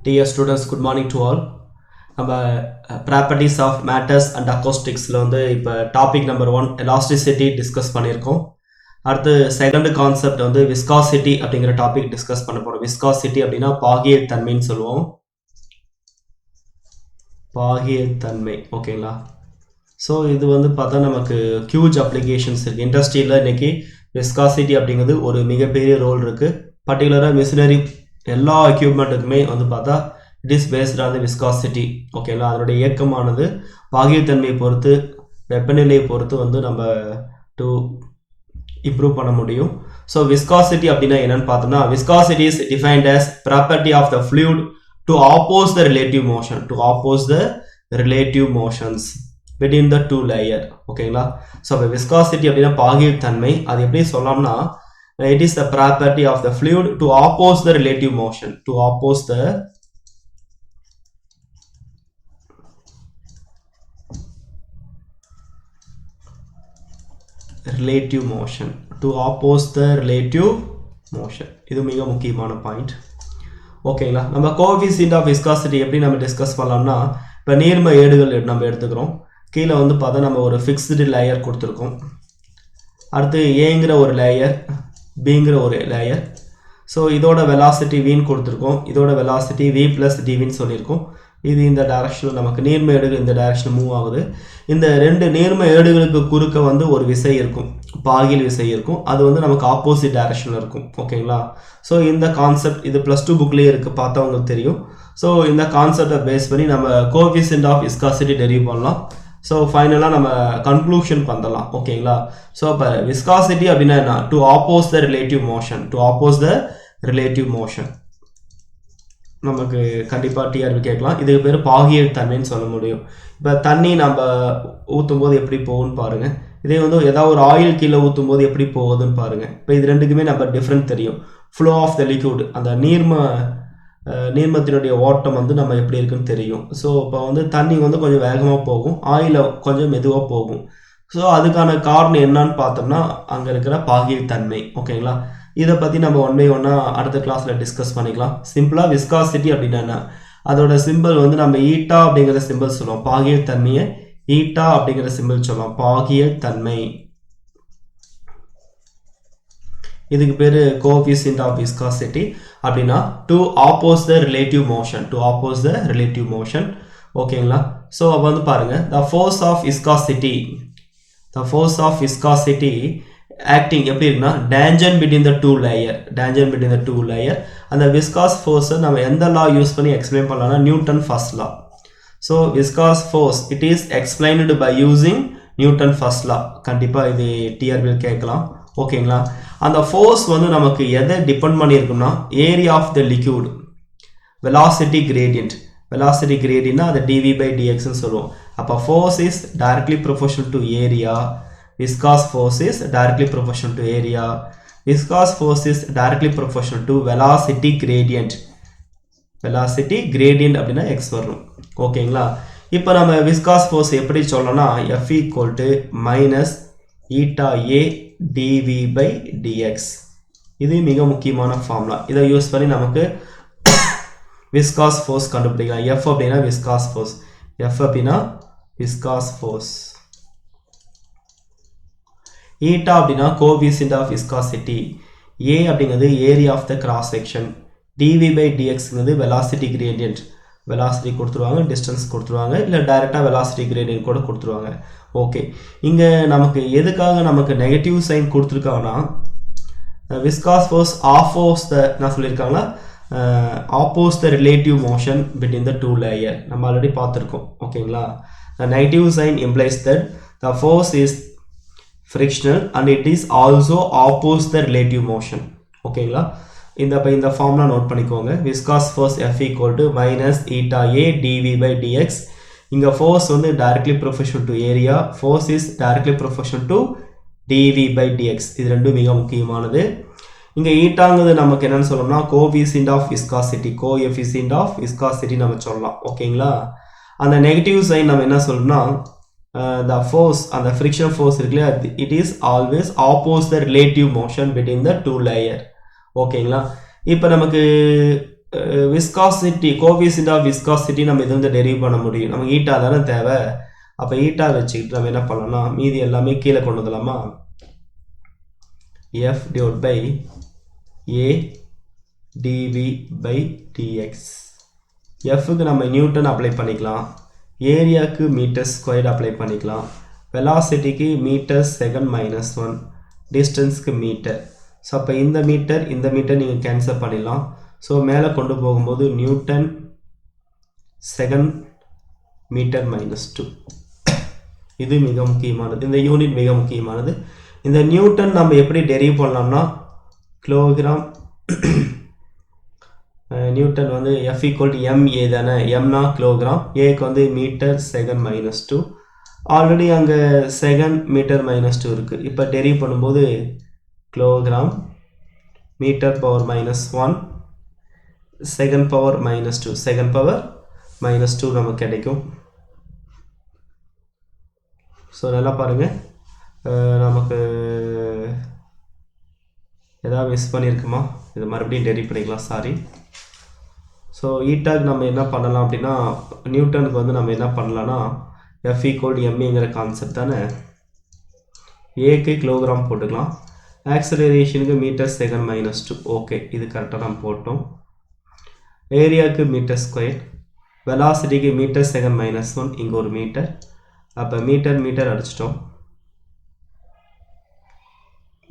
Dear students, good morning to all. நம்ம properties of matters and அக்கோஸ்டிக்ஸில் வந்து இப்போ topic number 1 elasticity discuss பண்ணியிருக்கோம். அடுத்து செகண்ட் கான்செப்ட் வந்து விஸ்காசிட்டி அப்படிங்கிற டாபிக் டிஸ்கஸ் பண்ண போகிறோம். விஸ்காசிட்டி அப்படின்னா பாகியல் தன்மைன்னு சொல்லுவோம். பாகியல் தன்மை, ஓகேங்களா? ஸோ இது வந்து பார்த்தா நமக்கு ஹியூஜ் அப்ளிகேஷன்ஸ் இருக்குது. இண்டஸ்ட்ரியில் இன்றைக்கி விஸ்காசிட்டி அப்படிங்கிறது ஒரு மிகப்பெரிய ரோல் இருக்குது. பர்டிகுலராக மிஷினரி எல்லா எக்யூப்மெண்ட்டுக்குமே வந்து பார்த்தா it is based on the viscosity, ஓகேங்களா? அதனுடைய இயக்கமானது பாகியத்தன்மையை பொறுத்து வெப்பநிலையை பொறுத்து வந்து நம்ம டு இம்ப்ரூவ் பண்ண முடியும். ஸோ விஸ்காசிட்டி அப்படின்னா என்னன்னு பார்த்தோம்னா, viscosity is defined as property of the fluid to oppose the relative motion, to oppose the relative motions between the two layer, ஓகேங்களா? ஸோ விஸ்காசிட்டி அப்படின்னா பாகியத்தன்மை, அது எப்படி சொல்லலாம்னா it is the property of the fluid to oppose the relative motion, to oppose the relative motion, to oppose the relative motion. இது மிக முக்கியமான point, ஓகேங்களா? நம்ம கோஎஃபிஷியன்ட் ஆஃப் விஸ்காசிட்டி எப்படி நம்ம டிஸ்கஸ் பண்ணலாம்னா, இப்போ நீர்ம ஏடுகள் நம்ம எடுத்துக்கிறோம். கீழே வந்து பார்த்தா நம்ம ஒரு ஃபிக்ஸ்டு லேயர் கொடுத்துருக்கோம். அடுத்து ஏங்கிற ஒரு லேயர், பிங்கிற ஒரு லேயர். ஸோ இதோட வெலாசிட்டி வின்னு கொடுத்துருக்கோம், இதோட வெலாசிட்டி v + dvன்னு சொல்லியிருக்கோம். இது இந்த டைரக்ஷனில் நமக்கு நீர்ம ஏடுகள் இந்த டைரக்ஷன் மூவ் ஆகுது. இந்த ரெண்டு நீர்ம ஏடுகளுக்கு குறுக்க வந்து ஒரு விசை இருக்கும், பாகியல் விசை இருக்கும். அது வந்து நமக்கு ஆப்போசிட் டைரக்ஷனில் இருக்கும், ஓகேங்களா? ஸோ இந்த கான்செப்ட் இது +2 புக்லேயே இருக்குது, பார்த்தவங்களுக்கு தெரியும். ஸோ இந்த கான்செப்டை பேஸ் பண்ணி நம்ம கோஎஃபிஷியன்ட் ஆஃப் விஸ்காசிட்டி டெரிவ் பண்ணலாம். ஸோ ஃபைனலாக நம்ம கன்க்ளூஷன் பண்ணலாம், ஓகேங்களா? ஸோ இப்போ விஸ்காசிட்டி அப்படின்னா என்ன? To oppose the relative motion, to oppose the relative motion. நமக்கு கண்டிப்பாக டிஆர்பி கேட்கலாம். இதுக்கு பேர் பாகியல் தன்மைன்னு சொல்ல முடியும். இப்போ தண்ணி நம்ம ஊற்றும் போது எப்படி போகுதுன்னு பாருங்கள். இதே வந்து ஏதாவது ஒரு ஆயில் கீழே ஊற்றும் போது எப்படி போகுதுன்னு பாருங்கள். இப்போ இது ரெண்டுக்குமே நம்ம டிஃப்ரெண்ட் தெரியும். ஃப்ளோ ஆஃப் த லிக்விட், அந்த நீர்மத்தினுடைய ஓட்டம் வந்து நம்ம எப்படி இருக்குன்னு தெரியும். ஸோ இப்போ வந்து தண்ணி வந்து கொஞ்சம் வேகமாக போகும், ஆயில் கொஞ்சம் மெதுவாக போகும். ஸோ அதுக்கான காரணம் என்னன்னு பார்த்தோம்னா அங்கே இருக்கிற பாகியல் தன்மை, ஓகேங்களா? இதை பற்றி நம்ம ஒன் பை ஒன்னாக அடுத்த கிளாஸில் டிஸ்கஸ் பண்ணிக்கலாம். சிம்பிளாக விஸ்காசிட்டி அப்படின்னா என்ன, அதோட சிம்பிள் வந்து நம்ம ஈட்டா அப்படிங்கிற சிம்பிள் சொல்லுவோம். பாகியல் தன்மையை ஈட்டா அப்படிங்கிற சிம்பிள் சொல்லுவோம், பாகியல் தன்மை. இதுக்கு பேர் கோஎஃபிஷியன்ட் ஆஃப் விஸ்காசிட்டி. அப்படின்னா to oppose the relative motion, to oppose the relative motion, ஓகேங்களா? ஸோ அப்போ வந்து பாருங்க, the force of viscosity, the force of viscosity acting எப்படி இருக்குன்னா tangent between the two layer, tangent between the two layer. அந்த viscous ஃபோர்ஸை நம்ம எந்த லா யூஸ் பண்ணி எக்ஸ்பிளைன் பண்ணலாம்னா Newton first law. So viscous force it is explained by using Newton first law. கண்டிப்பாக இது டிஆர்பியில் கேட்கலாம், ஓகேங்களா? அந்த ஃபோர்ஸ் வந்து நமக்கு எதை டிபெண்ட் பண்ணியிருக்குன்னா area of the liquid, velocity gradient. Velocity கிரேடியன்ட்னா அது dv/dxன்னு சொல்லுவோம். அப்போ force is directly proportional to area, viscous force is directly proportional to area, viscous force is directly proportional to velocity gradient. Velocity gradient அப்படின்னா x வரும், ஓகேங்களா? இப்போ நம்ம விஸ்காஸ் ஃபோர்ஸ் எப்படி சொல்லணும்னா F - ηA dv/dx. இது மிக முக்கியமான ஃபார்முலா. இதை யூஸ் பண்ணி நமக்கு விஸ்காஸ் ஃபோர்ஸ் கண்டுபிடிக்கலாம். F அப்படின்னா விஸ்காஸ் ஃபோர்ஸ், F அப்படின்னா விஸ்காஸ் ஃபோர்ஸ். ஈட்டா அப்படின்னா கோஎஃபிஷியன்ட் ஆஃப் விஸ்காசிட்டி. A அப்படிங்கிறது area of the cross section, dv/dxங்கிறது வெலாசிட்டி கிரேடியன்ட். வெலாசிட்டி கொடுத்துருவாங்க, டிஸ்டன்ஸ் கொடுத்துருவாங்க, இல்லை டைரெக்டாக வெலாசிட்டி கிரேடியன்ட் கூட கொடுத்துருவாங்க. ஓகே, இங்கே நமக்கு எதுக்காக நமக்கு நெகட்டிவ் சைன் கொடுத்துருக்காங்கன்னா விஸ்காஸ் ஃபோர்ஸ் ஆப்போஸ் த நான் சொல்லியிருக்காங்களா oppose the relative motion between the two layer. நம்ம ஆல்ரெடி பார்த்துருக்கோம், ஓகேங்களா? The negative sign implies that the force is frictional and it is also oppose the relative motion, ஓகேங்களா? இந்த ஃபார்ம்லாம் note பண்ணிக்கோங்க. Viscous force F - ηA dv/dx. இங்கே force வந்து directly proportional to area, force is directly proportional to dv/dx. இது ரெண்டும் மிக முக்கியமானது. இங்கே ஈட்டாங்கிறது நமக்கு என்னன்னு சொல்லணும்னா coefficient of viscosity, coefficient of viscosity நம்ம சொல்லலாம், ஓகேங்களா? அந்த நெகட்டிவ் சைன் நம்ம என்ன சொல்லணும்னா the force, அந்த friction force இருக்குல்ல, it is always oppose the relative motion between the two layer, ஓகேங்களா? இப்போ நமக்கு விஸ்காசிட்டி கோஎஃபிஷியன்ட் ஆஃப் விஸ்காசிட்டி நம்ம இது வந்து டெரிவ் பண்ண முடியும். நமக்கு ஈட்டா தானே தேவை. அப்போ ஈட்டா வச்சுக்கிட்டு நம்ம என்ன பண்ணலாம்னா மீதி எல்லாமே கீழே கொண்டு வந்துடலாமா. F divided by A dV by dx. Fக்கு நம்ம நியூட்டன் அப்ளை பண்ணிக்கலாம், ஏரியாவுக்கு மீட்டர் ஸ்கொயர் அப்ளை பண்ணிக்கலாம், வெலாசிட்டிக்கு மீட்டர் செகண்ட் மைனஸ் 1, டிஸ்டன்ஸ்க்கு மீட்டர். ஸோ அப்போ இந்த மீட்டர் நீங்கள் கேன்சல் பண்ணிடலாம். ஸோ மேலே கொண்டு போகும்போது நியூட்டன் செகண்ட் மீட்டர் மைனஸ் 2. இது மிக முக்கியமானது, இந்த யூனிட் மிக முக்கியமானது. இந்த நியூட்டன் நம்ம எப்படி டெரிவ் பண்ணலாம்னா கிலோகிராம் நியூட்டன் வந்து F = MA தானே, எம்னா கிலோகிராம், ஏக்கு வந்து மீட்டர் செகண்ட் மைனஸ் 2. ஆல்ரெடி அங்கே செகண்ட் மீட்டர் மைனஸ் 2 இருக்குது. இப்போ டெரிவ் பண்ணும்போது kilogram metre power minus 1 second power minus 2 second power minus 2 நமக்கு கிடைக்கும். ஸோ நல்லா பாருங்கள், நமக்கு எதாவது மிஸ் பண்ணியிருக்குமா, இது மறுபடியும் டெரிவ் பண்ணிக்கலாம், சாரி. ஸோ ஈட்டாக்கு நம்ம என்ன பண்ணலாம் அப்படின்னா நியூட்டனுக்கு வந்து நம்ம என்ன பண்ணலான்னா F = MAங்கிற கான்செப்ட் தானே, ஏக்கு கிலோகிராம் போட்டுக்கலாம், ஆக்சலரேஷனுக்கு மீட்டர் செகண்ட் மைனஸ் 2. ஓகே, இது கரெக்டாக நம்ம போட்டோம். ஏரியாவுக்கு மீட்டர் ஸ்கொயர், வெலாசிட்டிக்கு மீட்டர் செகண்ட் மைனஸ் 1, இங்கே ஒரு மீட்டர். அப்போ மீட்டர் அடிச்சிட்டோம்,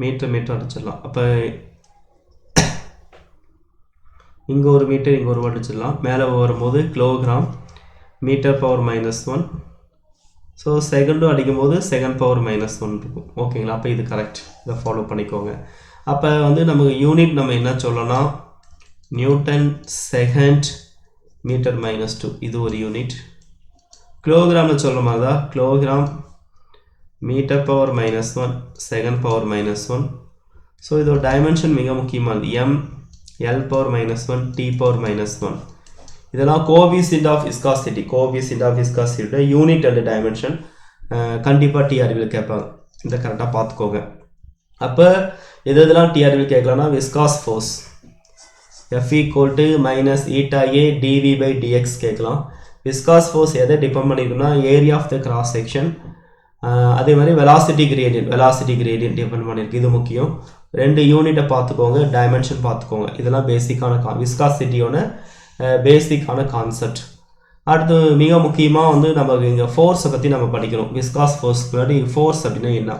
மீட்டர் அடிச்சிடலாம். அப்போ இங்கே ஒரு மீட்டர் இங்கே ஒரு அடிச்சிடலாம். மேலே வரும்போது kilogram metre power minus 1. So செகண்டும் அடிக்கும்போது செகண்ட் பவர் மைனஸ் 1 இருக்கும். ஓகேங்களா, அப்போ இது கரெக்ட், இதை ஃபாலோ பண்ணிக்கோங்க. அப்போ வந்து நமக்கு யூனிட் நம்ம என்ன சொல்லலாம், நியூட்டன் செகண்ட் மீட்டர் மைனஸ் 2, இது ஒரு யூனிட். கிலோகிராமில் சொல்கிற மாதிரி தான், kilogram metre power minus 1 second power minus 1. So இதோட டைமென்ஷன் மிக முக்கியமானது, M L power minus 1 T power minus 1. இதெல்லாம் coefficient of viscosity unit and dimension. கண்டிப்பாக டிஆர்பியில் கேட்பாங்க, இந்த கரெக்டாக பார்த்துக்கோங்க. அப்போ இதெல்லாம் டிஆர்பியில் கேட்கலாம்னா viscous force F = -eta dV by dx கேட்கலாம். விஸ்காஸ் ஃபோர்ஸ் எதை டிபெண்ட் பண்ணியிருக்குன்னா area of the cross section, அதே மாதிரி வெலாசிட்டி கிரேடியன்ட் டிபெண்ட் பண்ணியிருக்கு. இது முக்கியம். 2 யூனிட்டை பார்த்துக்கோங்க, டைமென்ஷன் பார்த்துக்கோங்க. இதெல்லாம் பேசிக்கான விஸ்காசிட்டியோட பேசிக்கான கான்செப்ட். அடுத்து மிக முக்கியமாக வந்து நமக்கு இங்கே ஃபோர்ஸை பற்றி நம்ம படிக்கணும். விஸ்காஸ் ஃபோர்ஸ்க்கு முன்னாடி ஃபோர்ஸ் அப்படின்னா என்ன,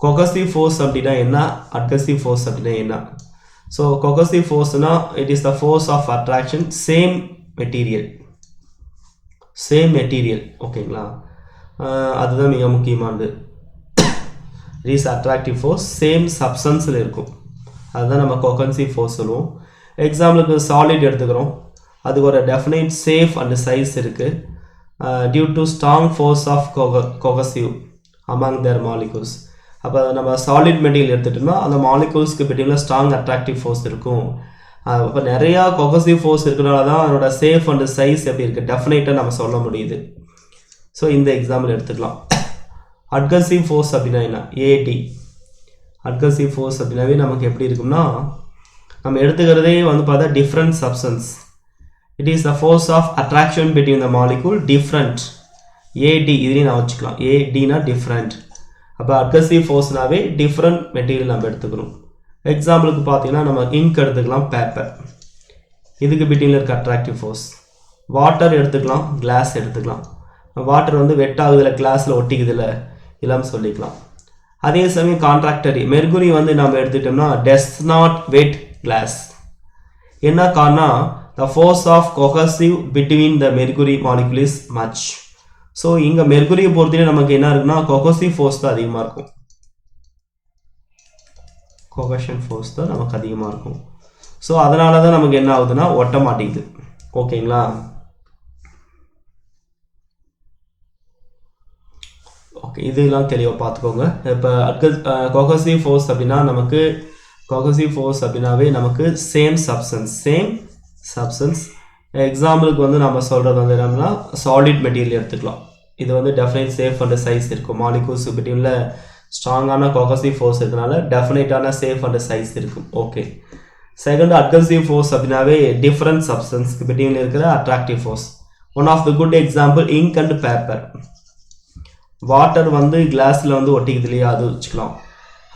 கொகசிவ் ஃபோர்ஸ் அப்படின்னா என்ன, அட்ஹெசிவ் ஃபோர்ஸ் அப்படின்னா என்ன. ஸோ கொகசிவ் ஃபோர்ஸ்னா it is the force of attraction same material. ஓகேங்களா, அதுதான் மிக முக்கியமானது. It is attractive force same சப்ஸ்டன்ஸில் இருக்கும், அதுதான் நம்ம கொகசிவ் ஃபோர்ஸ் சொல்லுவோம். எக்ஸாம்பிளுக்கு சாலிட் எடுத்துக்கிறோம், அதுக்கு ஒரு டெஃபினைட் சேஃப் அண்ட் சைஸ் இருக்குது. Due to strong force of cohesive among their molecules. அப்போ நம்ம சாலிட் மெட்டீரியல் எடுத்துட்டோம்னா அந்த மாலிகூல்ஸ்க்கு பிட்வீனில் ஸ்ட்ராங் அட்ராக்டிவ் ஃபோர்ஸ் இருக்கும். அப்போ நிறையா கொகசிவ் ஃபோர்ஸ் இருக்கிறனால தான் அதோட சேஃப் அண்ட் சைஸ் எப்படி இருக்குது டெஃபினைட்டாக நம்ம சொல்ல முடியுது. ஸோ இந்த எக்ஸாம்பிள் எடுத்துக்கலாம். அட்ஹெசிவ் ஃபோர்ஸ் அப்படின்னா என்ன, AD. அட்ஹெசிவ் ஃபோர்ஸ் அப்படின்னாவே நமக்கு எப்படி இருக்கும்னா நம்ம எடுத்துக்கிறதே வந்து பார்த்தா different substance. It is the force of attraction between the molecule different. AD இதுலேயும் நான் வச்சுக்கலாம், ADனா டிஃப்ரெண்ட். அப்போ அட்ஹெசிவ் ஃபோர்ஸ்னாவே டிஃப்ரெண்ட் மெட்டீரியல் நம்ம எடுத்துக்கணும். எக்ஸாம்பிளுக்கு பார்த்தீங்கன்னா நம்ம இங்க் எடுத்துக்கலாம், பேப்பர், இதுக்கு பிட்வீனில் இருக்க அட்ராக்டிவ் ஃபோர்ஸ். வாட்டர் எடுத்துக்கலாம், கிளாஸ் எடுத்துக்கலாம். வாட்டர் வந்து வெட் ஆகுதில்ல, கிளாஸில் ஒட்டிக்குதில்ல, இல்லாமல் சொல்லிக்கலாம். அதே சமயம் கான்ட்ராக்டரி மெர்குரி வந்து நம்ம எடுத்துட்டோம்னா டஸ் நாட் வெட் கிளாஸ். என்ன காரணம், the force of cohesive between the mercury molecule is much. So இங்கே மெர்குரியை பொறுத்தவரை நமக்கு என்ன இருக்குன்னா கொஹசிவ் ஃபோர்ஸ் தான் அதிகமாக இருக்கும், கொஹஷன் ஃபோர்ஸ் தான் நமக்கு அதிகமாக இருக்கும். ஸோ அதனால தான் நமக்கு என்ன ஆகுதுன்னா ஒட்ட மாட்டேங்குது. ஓகேங்களா, ஓகே, இதெல்லாம் தெளிவாக பார்த்துக்கோங்க. இப்போ கொஹசிவ் ஃபோர்ஸ் அப்படின்னா நமக்கு கொஹசிவ் ஃபோர்ஸ் அப்படின்னாவே நமக்கு சேம் சப்ஸ்டன்ஸ். எக்ஸாம்பிளுக்கு வந்து நம்ம சொல்கிறது வந்து என்னன்னா சாலிட் மெட்டீரியல் எடுத்துக்கலாம். இது வந்து டெஃபினைட் சேஃப் அண்ட் சைஸ் இருக்கும். மாலிகூல்ஸ் பிட்வீனில் ஸ்ட்ராங்கான கொஹசிவ் ஃபோர்ஸ் இருக்கிறதுனால டெஃபினைட்டான சேஃப் அண்ட் சைஸ் இருக்கும். ஓகே, Second, adhesive force அப்படினாவே different substance between இருக்கிற attractive force. One of the good example, ink and paper. Water வந்து கிளாஸ்ல வந்து ஒட்டிக்குது இல்லையா, அது வச்சுக்கலாம்.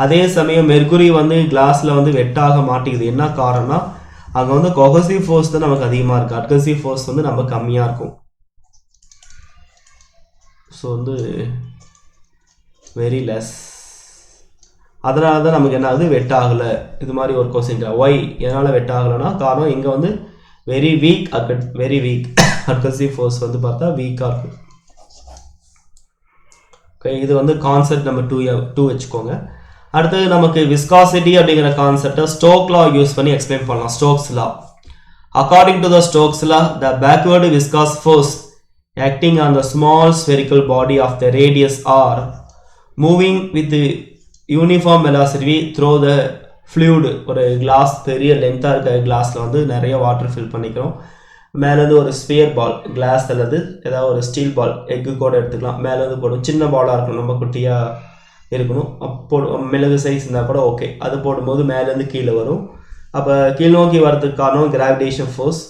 அதே சமயம் மெர்குரி வந்து கிளாஸ்ல வந்து வெட்டாக மாட்டேங்குது. என்ன காரணம்னா அங்கே வந்து கொஹசிவ் ஃபோர்ஸ் தான் நமக்கு அதிகமாக இருக்குது, அட்ஹசிவ் ஃபோர்ஸ் வந்து நம்ம கம்மியாக இருக்கும். ஸோ வந்து வெரி லெஸ். அதனால தான் நமக்கு என்ன ஆகுது, வெட்டாகலை. இது மாதிரி ஒரு கொஸ்டின், ஒய் எதனால் வெட்டாகலைன்னா காரணம் இங்கே வந்து வெரி வீக் அட்ஹசிவ் ஃபோர்ஸ் வந்து பார்த்தா வீக்காக இருக்குது. ஓகே, இது வந்து கான்செப்ட் நம்பர் 2 வச்சுக்கோங்க. அடுத்தது நமக்கு விஸ்காசிட்டி அப்படிங்கிற கான்செப்டை ஸ்டோக் லா யூஸ் பண்ணி எக்ஸ்பிளைன் பண்ணலாம். Stokes law. According to the Stokes law, the backward viscose force acting on the small spherical body of the radius r moving with the uniform velocity through the fluid. ஒரு class, பெரிய லென்த்தாக இருக்க கிளாஸில் வந்து நிறைய water fill பண்ணிக்கிறோம். மேலேருந்து ஒரு ஸ்பியர் பால், கிளாஸ் அல்லது ஏதாவது ஒரு ஸ்டீல் பால், எக்கு கூட எடுத்துக்கலாம். மேலேருந்து போடும், சின்ன பாலாக இருக்கணும், ரொம்ப குட்டியாக இருக்கணும். அப்போ மிளகு சைஸ் இருந்தால் கூட ஓகே. அது போடும்போது மேலேருந்து கீழே வரும். அப்போ கீழ் நோக்கி வரதுக்கு காரணம் கிராவிடேஷன் ஃபோர்ஸ்.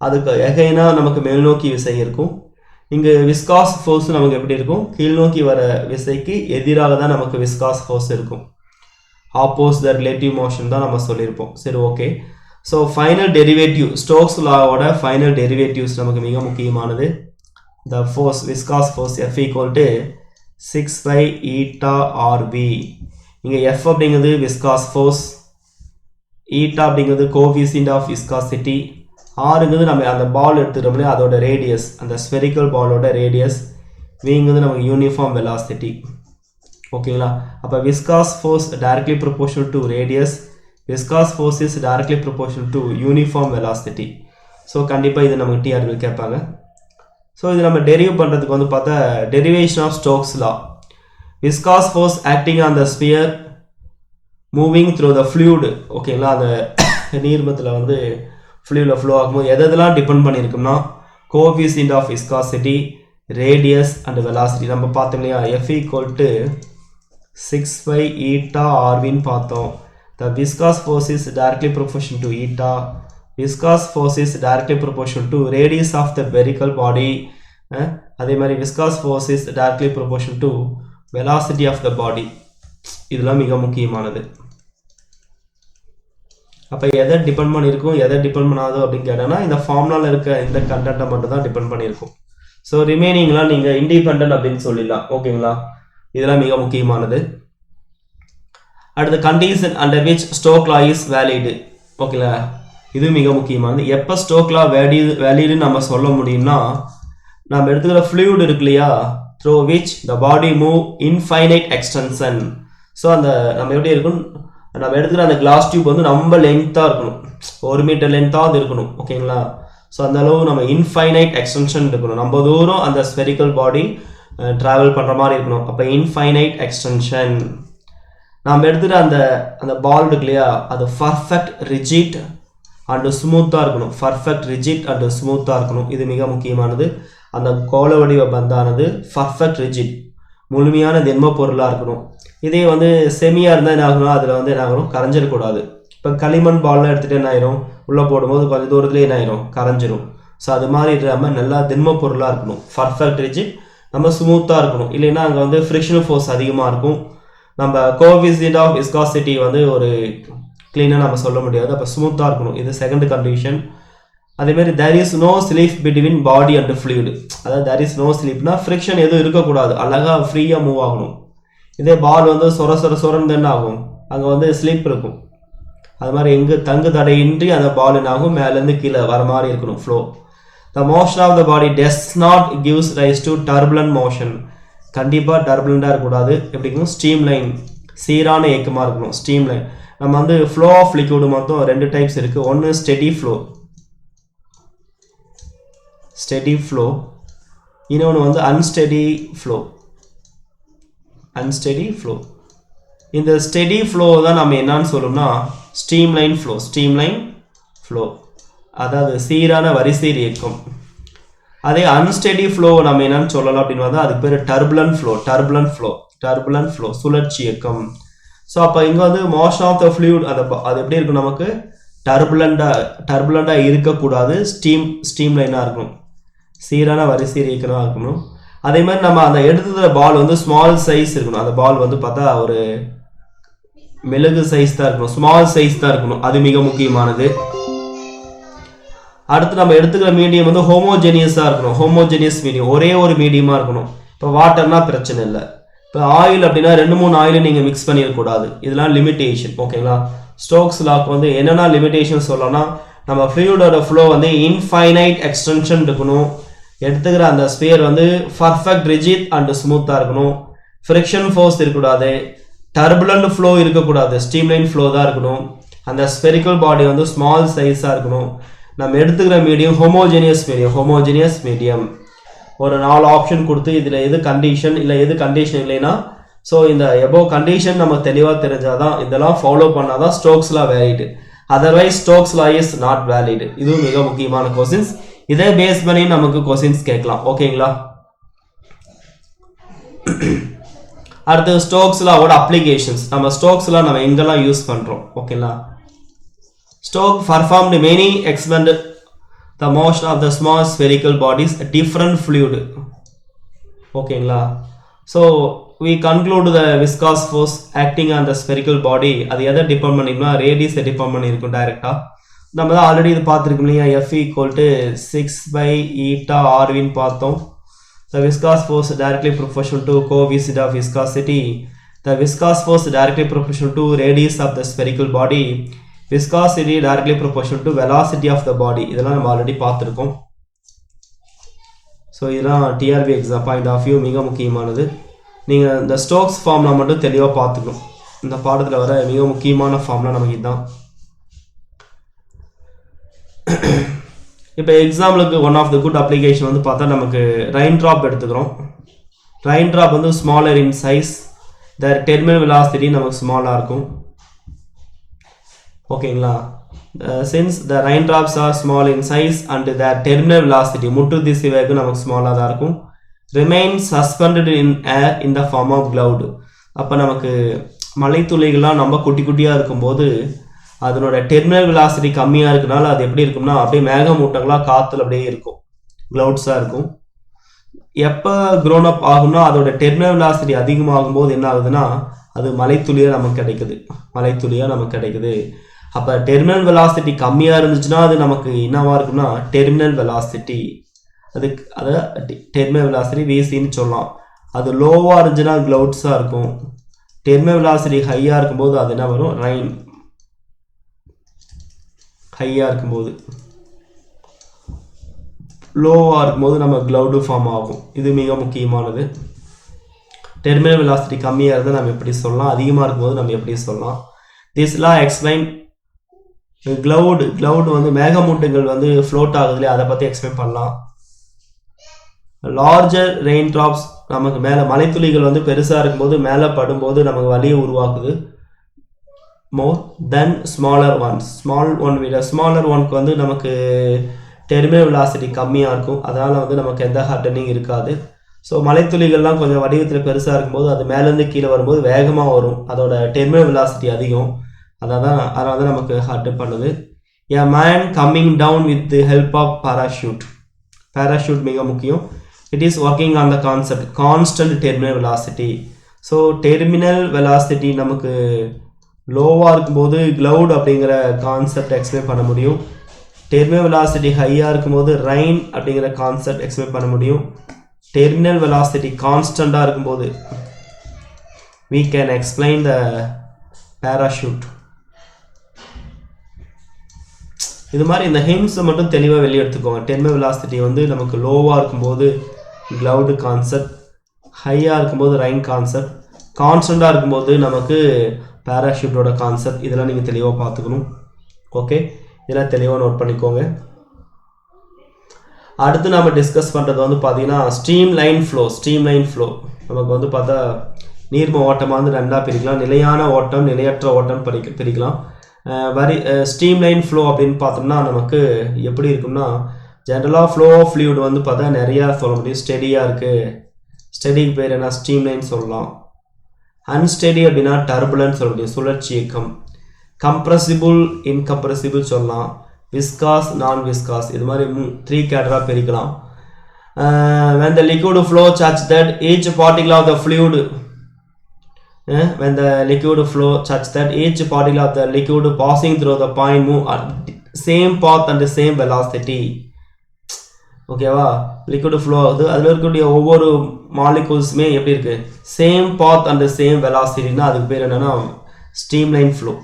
அதுக்கு எகைனாக நமக்கு மேல் நோக்கி விசை இருக்கும். இங்கே விஸ்காஸ் ஃபோர்ஸ் நமக்கு எப்படி இருக்கும், கீழ் நோக்கி வர விசைக்கு எதிராக தான் நமக்கு விஸ்காஸ் ஃபோர்ஸ் இருக்கும். ஆப்போஸ் த ரிலேட்டிவ் மோஷன் தான் நம்ம சொல்லியிருப்போம். சரி, okay. So final derivative, Stokes லாவோட ஃபைனல் டெரிவேட்டிவ்ஸ் நமக்கு மிக முக்கியமானது. The force, viscous force F = 6/eta/rv. இங்கே F அப்படிங்கிறது விஸ்காஸ் ஃபோர்ஸ், ஈட்டா அப்படிங்கிறது கோஎஃபிஷியன்ட் ஆஃப் விஸ்காசிட்டி, ஆறுங்கிறது நம்ம அந்த பால் எடுத்துக்கிறோம்ல அதோட ரேடியஸ், அந்த ஸ்பெரிக்கல் பாலோட ரேடியஸ், விங்கிறது நமக்கு யூனிஃபார்ம் வெலாசிட்டி. ஓகேங்களா? அப்போ viscose force directly proportional to radius, viscose force is directly proportional to uniform velocity. So கண்டிப்பாக இது நமக்கு டிஆர்பி கேட்பாங்க. ஸோ இது நம்ம டெரிவ் பண்ணுறதுக்கு வந்து பார்த்தா derivation of Stokes law. Viscous force acting on the sphere moving through the fluid. ஓகேங்களா? அந்த நீர்மத்தில் வந்து ஃப்ளூயிடில் ஃப்ளோ ஆகும்போது எதெல்லாம் டிபெண்ட் பண்ணியிருக்கும்னா coefficient of viscosity, radius and velocity. நம்ம பார்த்தோம் இல்லையா, F = 6/eta/rvன்னு பார்த்தோம். The viscous force is directly proportional to eta. Viscous force is directly proportional to radius of the spherical body. அதே மாதிரி viscous force is directly proportional to velocity of the body. இதெல்லாம் மிக முக்கியமானது. அப்போ எதை டிபெண்ட் பண்ணியிருக்கும், எதை depend பண்ணாதோ அப்படின்னு கேட்டோன்னா இந்த ஃபார்முலாவில் இருக்க இந்த கண்டென்ட்டை மட்டும் தான் டிபெண்ட் பண்ணியிருக்கும். ஸோ ரிமைனிங்லாம் நீங்கள் இண்டிபெண்டன்ட் அப்படின்னு சொல்லிடலாம். ஓகேங்களா? இதெல்லாம் மிக முக்கியமானது. அடுத்த condition under which Stoke law is valid. ஓகேங்களா? இது மிக முக்கியமானது. எப்போ ஸ்டோக் லா வேலிடுன்னு நம்ம சொல்ல முடியும்னா, நம்ம எடுத்துக்கிற ஃப்ளூயிட் இருக்கு இல்லையா, through which the body move infinite extension. So அந்த நம்ம எப்படி இருக்கும், நம்ம எடுத்துக்கிற அந்த கிளாஸ் டியூப் வந்து ரொம்ப லென்த்தாக இருக்கணும், 1 மீட்டர் லென்த்தாவது இருக்கணும். ஓகேங்களா? ஸோ அந்த அளவு நம்ம இன்ஃபைனைட் எக்ஸ்டென்ஷன் இருக்கணும், நம்ம தூரம் அந்த ஸ்பெரிக்கல் பாடி ட்ராவல் பண்ணுற மாதிரி இருக்கணும். அப்போ இன்ஃபைனைட் எக்ஸ்டென்ஷன். நம்ம எடுத்துகிற அந்த பால் இருக்கு இல்லையா, அது பர்ஃபெக்ட் ரிஜிட் அண்டு ஸ்மூத்தாக இருக்கணும். பர்ஃபெக்ட் ரிஜிட் அண்டு ஸ்மூத்தாக இருக்கணும். இது மிக முக்கியமானது. அந்த கோள வடிவ பந்தானது பர்ஃபெக்ட் ரிஜிட், முழுமையான திண்ம பொருளாக இருக்கணும். இதே வந்து செமியாக இருந்தால் என்ன ஆகணும், அதில் வந்து என்ன ஆகணும், கரைஞ்சிடக்கூடாது. இப்போ களிமண் பால்லாம் எடுத்துகிட்டு என்ன ஆயிரும், உள்ளே போடும்போது கொஞ்சம் தூரத்துலேயே என்ன ஆயிரும், கரைஞ்சிரும். ஸோ அது மாதிரி இல்லாமல் நல்லா திண்ம பொருளாக இருக்கணும். பர்ஃபெக்ட் ரிஜிட், நம்ம ஸ்மூத்தாக இருக்கணும். இல்லைன்னா அங்கே வந்து ஃப்ரிக்ஷனல் ஃபோர்ஸ் அதிகமாக இருக்கும். நம்ம கோஎஃபிஷியன்ட் ஆஃப் விஸ்காசிட்டி வந்து ஒரு க்ளீனாக நம்ம சொல்ல முடியாது. அப்போ ஸ்மூத்தாக இருக்கணும். இது செகண்ட் கண்டிஷன். அதேமாதிரி there is no slip between body and fluid. அதாவது தேர் இஸ் நோ ஸ்லீப்னா ஃப்ரிக்ஷன் எதுவும் இருக்கக்கூடாது, அழகாக ஃப்ரீயாக மூவ் ஆகணும். இதே பால் வந்து சொரன்னு என்ன ஆகும், அங்கே வந்து ஸ்லீப் இருக்கும். அது மாதிரி எங்கே தங்கு தடையின்றி அந்த பால் என்ன ஆகும், மேலேருந்து கீழே வர மாதிரி இருக்கணும் flow. The motion of the body does not gives rise to turbulent motion. கண்டிப்பாக டர்புலண்டாக இருக்கக்கூடாது. எப்படி இருக்கணும், ஸ்ட்ரீம் லைன், சீரான இயக்கமாக இருக்கணும். Stream line. நம்ம வந்து ஃப்ளோ ஆஃப் லிக்விட் மொத்தம் 2 டைப்ஸ் இருக்குது. ஒன்று ஸ்டெடி ஃப்ளோ, இன்னொன்று வந்து அன்ஸ்டெடி ஃப்ளோ. இந்த ஸ்டெடி ஃப்ளோ தான் நம்ம என்னன்னு சொல்லணும்னா ஸ்ட்ரீம்லைன் ஃப்ளோ, அதாவது சீரான வரிசை இயக்கம். அதே அன்ஸ்டெடி ஃப்ளோ நம்ம என்னன்னு சொல்லலாம் அப்படின்னு பார்த்தா அதுக்கு பேர் டர்புலன்ட் ஃப்ளோ, சுழற்சி இயக்கம். ஸோ அப்போ இங்கே வந்து மோஷன் ஆஃப் த ஃப்ளூயிட் அது எப்படி இருக்கும், நமக்கு டர்புலண்டாக இருக்கக்கூடாது, ஸ்ட்ரீம்லைனாக இருக்கணும், சீரான வரிசை இயக்கமாக இருக்கணும். அதே மாதிரி நம்ம அந்த எடுத்துகிற பால் வந்து ஸ்மால் சைஸ் இருக்கணும். அந்த பால் வந்து பார்த்தா ஒரு மெழுகு சைஸ் தான் இருக்கணும், ஸ்மால் சைஸ் தான் இருக்கணும், அது மிக முக்கியமானது. அடுத்து நம்ம எடுத்துக்கிற மீடியம் வந்து ஹோமோஜெனியஸாக இருக்கணும். ஹோமோஜெனியஸ் மீடியம், ஒரே ஒரு மீடியமாக இருக்கணும். இப்போ வாட்டர்னா பிரச்சனை இல்லை. இப்போ ஆயில் அப்படின்னா 2-3 ஆயிலும் நீங்கள் மிக்ஸ் பண்ணிடக்கூடாது. இதெல்லாம் லிமிட்டேஷன். ஓகேங்களா? ஸ்டோக்ஸ் லாக்கு வந்து என்னென்ன லிமிட்டேஷன் சொல்லலாம்னா, நம்ம ஃப்ளூயிடோட ஃப்ளோ வந்து இன்ஃபைனைட் எக்ஸ்டென்ஷன் இருக்கணும். எடுத்துக்கிற அந்த ஸ்பியர் வந்து பர்ஃபெக்ட் ரிஜிட் அண்ட் ஸ்மூத்தாக இருக்கணும். ஃப்ரிக்ஷன் ஃபோர்ஸ் இருக்கக்கூடாது. டர்புலண்ட் ஃப்ளோ இருக்கக்கூடாது, ஸ்ட்ரீம்லைன் ஃப்ளோ தான் இருக்கணும். அந்த ஸ்பெரிக்கல் பாடி வந்து ஸ்மால் சைஸாக இருக்கணும். நம்ம எடுத்துக்கிற மீடியம் ஹோமோஜெனியஸ் மீடியம். ஒரு 4 ஆப்ஷன் கொடுத்து இதில் எது கண்டிஷன் இல்லை எது கண்டிஷன் இல்லைன்னா, ஸோ இந்த எபோவ் கண்டிஷன் நம்ம தெளிவாக தெரிஞ்சாதான், இதெல்லாம் ஃபாலோ பண்ணாதான் Stokes law valid. Otherwise Stokes law is not valid. இதுவும் மிக முக்கியமான கொஸ்டின்ஸ். இதை பேஸ் பண்ணி நமக்கு கொஸ்டின்ஸ் கேட்கலாம். ஓகேங்களா? அடுத்து ஸ்டோக்ஸ் லாவோட அப்ளிகேஷன்ஸ். நம்ம ஸ்டோக்ஸ் லா நம்ம எங்கெல்லாம் யூஸ் பண்ணுறோம்? ஓகேங்களா? Stokes performed many experiments the motion of the small spherical bodies different fluid. ஓகேங்களா? So we conclude the viscous force acting on the spherical body. அது எதை டிபெண்ட் பண்ணிருக்கோம்னா ரேடியஸை டிபெண்ட் பண்ணியிருக்கோம் டைரெக்டாக. நம்ம தான் ஆல்ரெடி இது பார்த்துருக்கோம் இல்லையா, F = 6/η பார்த்தோம். The viscous force directly proportional to coefficient of viscosity. The viscous force directly proportional to radius of the spherical body. Viscosity directly proportional to velocity of the body. இதெல்லாம் நம்ம ஆல்ரெடி பார்த்துருக்கோம். So இதெல்லாம் TRB exam point of view மிக முக்கியமானது. நீங்கள் இந்த Stokes ஃபார்ம்லாம் மட்டும் தெளிவாக பார்த்துக்கணும். இந்த பாடத்தில் வர மிக முக்கியமான ஃபார்ம்லாம் நமக்கு இதுதான். இப்போ எக்ஸாம்பிளுக்கு one of the good application வந்து பார்த்தா நமக்கு ரெயின் ட்ராப் எடுத்துக்கிறோம். ரெயின் ட்ராப் வந்து smaller in size, the terminal velocity நமக்கு ஸ்மாலாக இருக்கும். ஓகேங்களா? Since the rain drops are small in size and the terminal velocity முற்று திசை வேகம் நமக்கு ஸ்மாலாக தான் இருக்கும். Remain suspended in air in the form of cloud. அப்போ நமக்கு மலைத்துளிகள்லாம் நம்ம குட்டி குட்டியாக இருக்கும்போது அதனோட டெர்மினல் வெலாசிட்டி கம்மியாக இருக்கனால அது எப்படி இருக்கும்னா அப்படியே மேகமூட்டங்களாக காற்றுல அப்படியே இருக்கும், கிளவுட்ஸாக இருக்கும். எப்போ க்ரோன் அப் ஆகும்னா அதோட டெர்மினல் வெலாசிட்டி அதிகமாகும் போது என்ன ஆகுதுன்னா அது மலைத்துளியாக நமக்கு கிடைக்குது. அப்போ டெர்மினல் வெலாசிட்டி கம்மியாக இருந்துச்சுன்னா அது நமக்கு என்னவா இருக்கும்னா டெர்மினல் வெலாசிட்டி, அதை டெர்மினல் வெலாசிட்டி விசின்னு சொல்லலாம். அது லோவாக இருந்துச்சுன்னா கிளவுட்ஸாக இருக்கும். டெர்மினல் வெலாசிட்டி ஹையாக இருக்கும்போது அது என்ன வரும்? ரெயின். ஹையாக இருக்கும்போது, லோவாக இருக்கும்போது நம்ம கிளவுடு ஃபார்ம் ஆகும். இது மிக முக்கியமானது. டெர்மினல் வெலாசிட்டி கம்மியாக இருந்தால் நம்ம எப்படி சொல்லலாம், அதிகமாக இருக்கும்போது நம்ம எப்படி சொல்லலாம். திஸ் லா எக்ஸ்பிளைன் கிளவுட் வந்து மேகமூட்டங்கள் வந்து ஃப்ளோட் ஆகுது இல்லையா, அதை பற்றி எக்ஸ்பிளைன் பண்ணலாம். லார்ஜர் ரெயின் ட்ராப்ஸ் நமக்கு மேலே மலைத்துளிகள் வந்து பெருசாக இருக்கும்போது மேலே படும்போது நமக்கு வலியை உருவாக்குது. மோர் தென் ஸ்மாலர் ஒன்ஸ். ஸ்மாலர் ஒன்க்கு வந்து நமக்கு டெர்மினல் வெலாசிட்டி கம்மியாக இருக்கும், அதனால் வந்து நமக்கு எந்த ஹார்டனிங் இருக்காது. ஸோ மலைத்துளிகள்லாம் கொஞ்சம் வடிவத்தில் பெருசாக இருக்கும்போது அது மேலேருந்து கீழே வரும்போது வேகமாக வரும், அதோட டெர்மினல் வெலாசிட்டி அதிகம், அதனால தான் நமக்கு ஹார்டன் பண்ணுது. A man coming down with the help of parachute மிக முக்கியம். It is working on the concept constant terminal velocity. So terminal velocity நமக்கு லோவாக இருக்கும்போது கிளவுட் அப்படிங்கிற கான்செப்ட் எக்ஸ்பிளைன் பண்ண முடியும். டெர்மினல் வெலாசிட்டி ஹையாக இருக்கும்போது ரெயின் அப்படிங்கிற கான்செப்ட் எக்ஸ்பிளைன் பண்ண முடியும். டெர்மினல் வெலாசிட்டி கான்ஸ்டண்ட்டாக இருக்கும்போது we can explain the parachute. இது மாதிரி இந்த ஹிண்ட்ஸை மட்டும் தெளிவாக வெளியே எடுத்துக்கோங்க. டெர்மினல் வெலாசிட்டி வந்து நமக்கு லோவாக இருக்கும்போது கிளவுடு கான்செப்ட், ஹையாக இருக்கும்போது ரெயின் கான்செப்ட், கான்ஸ்டண்ட்டாக இருக்கும்போது நமக்கு பேராஷூட்டோட கான்செப்ட். இதெல்லாம் நீங்கள் தெளிவாக பார்த்துக்கணும். ஓகே, இதெல்லாம் தெளிவாக நோட் பண்ணிக்கோங்க. அடுத்து நம்ம டிஸ்கஸ் பண்ணுறது வந்து பார்த்தீங்கன்னா ஸ்ட்ரீம்லைன் ஃப்ளோ. நமக்கு வந்து பார்த்தா நீர்ம ஓட்டமாக வந்து ரெண்டாக பிரிக்கலாம், நிலையான ஓட்டம், நிலையற்ற ஓட்டம் பிரிக்கலாம். ஸ்ட்ரீம்லைன் ஃப்ளோ அப்படின்னு பார்த்தோம்னா நமக்கு எப்படி இருக்கும்னா, ஜென்ரலாக ஃப்ளோ ஆஃப் ஃப்ளூயிட் வந்து பார்த்தா நிறையா சொல்ல முடியும். ஸ்டெடியாக இருக்குது, ஸ்டெடிக்கு பேர் என்ன ஸ்ட்ரீம்லைன் சொல்லலாம். அன்ஸ்டெடி அப்படின்னா டர்புலன்ட் சொல்ல முடியும், சுழற்சி இயக்கம். compressible incompressible சொல்லலாம், viscous non viscous இது மாதிரி 3 கேட்டகரா பிரிக்கலாம். When the liquid flow such that each particle of the fluid when the liquid flow such that each particle of the liquid passing through the point move at same path and the same velocity. ஓகேவா, liquid flow ஆகுது, அதில் இருக்கக்கூடிய ஒவ்வொரு மாலிகூல்ஸுமே எப்படி இருக்கு, same path and same வெலாசிட்டினா அதுக்கு பேர் என்னன்னா ஸ்ட்ரீம்லைன் ஃப்ளோ.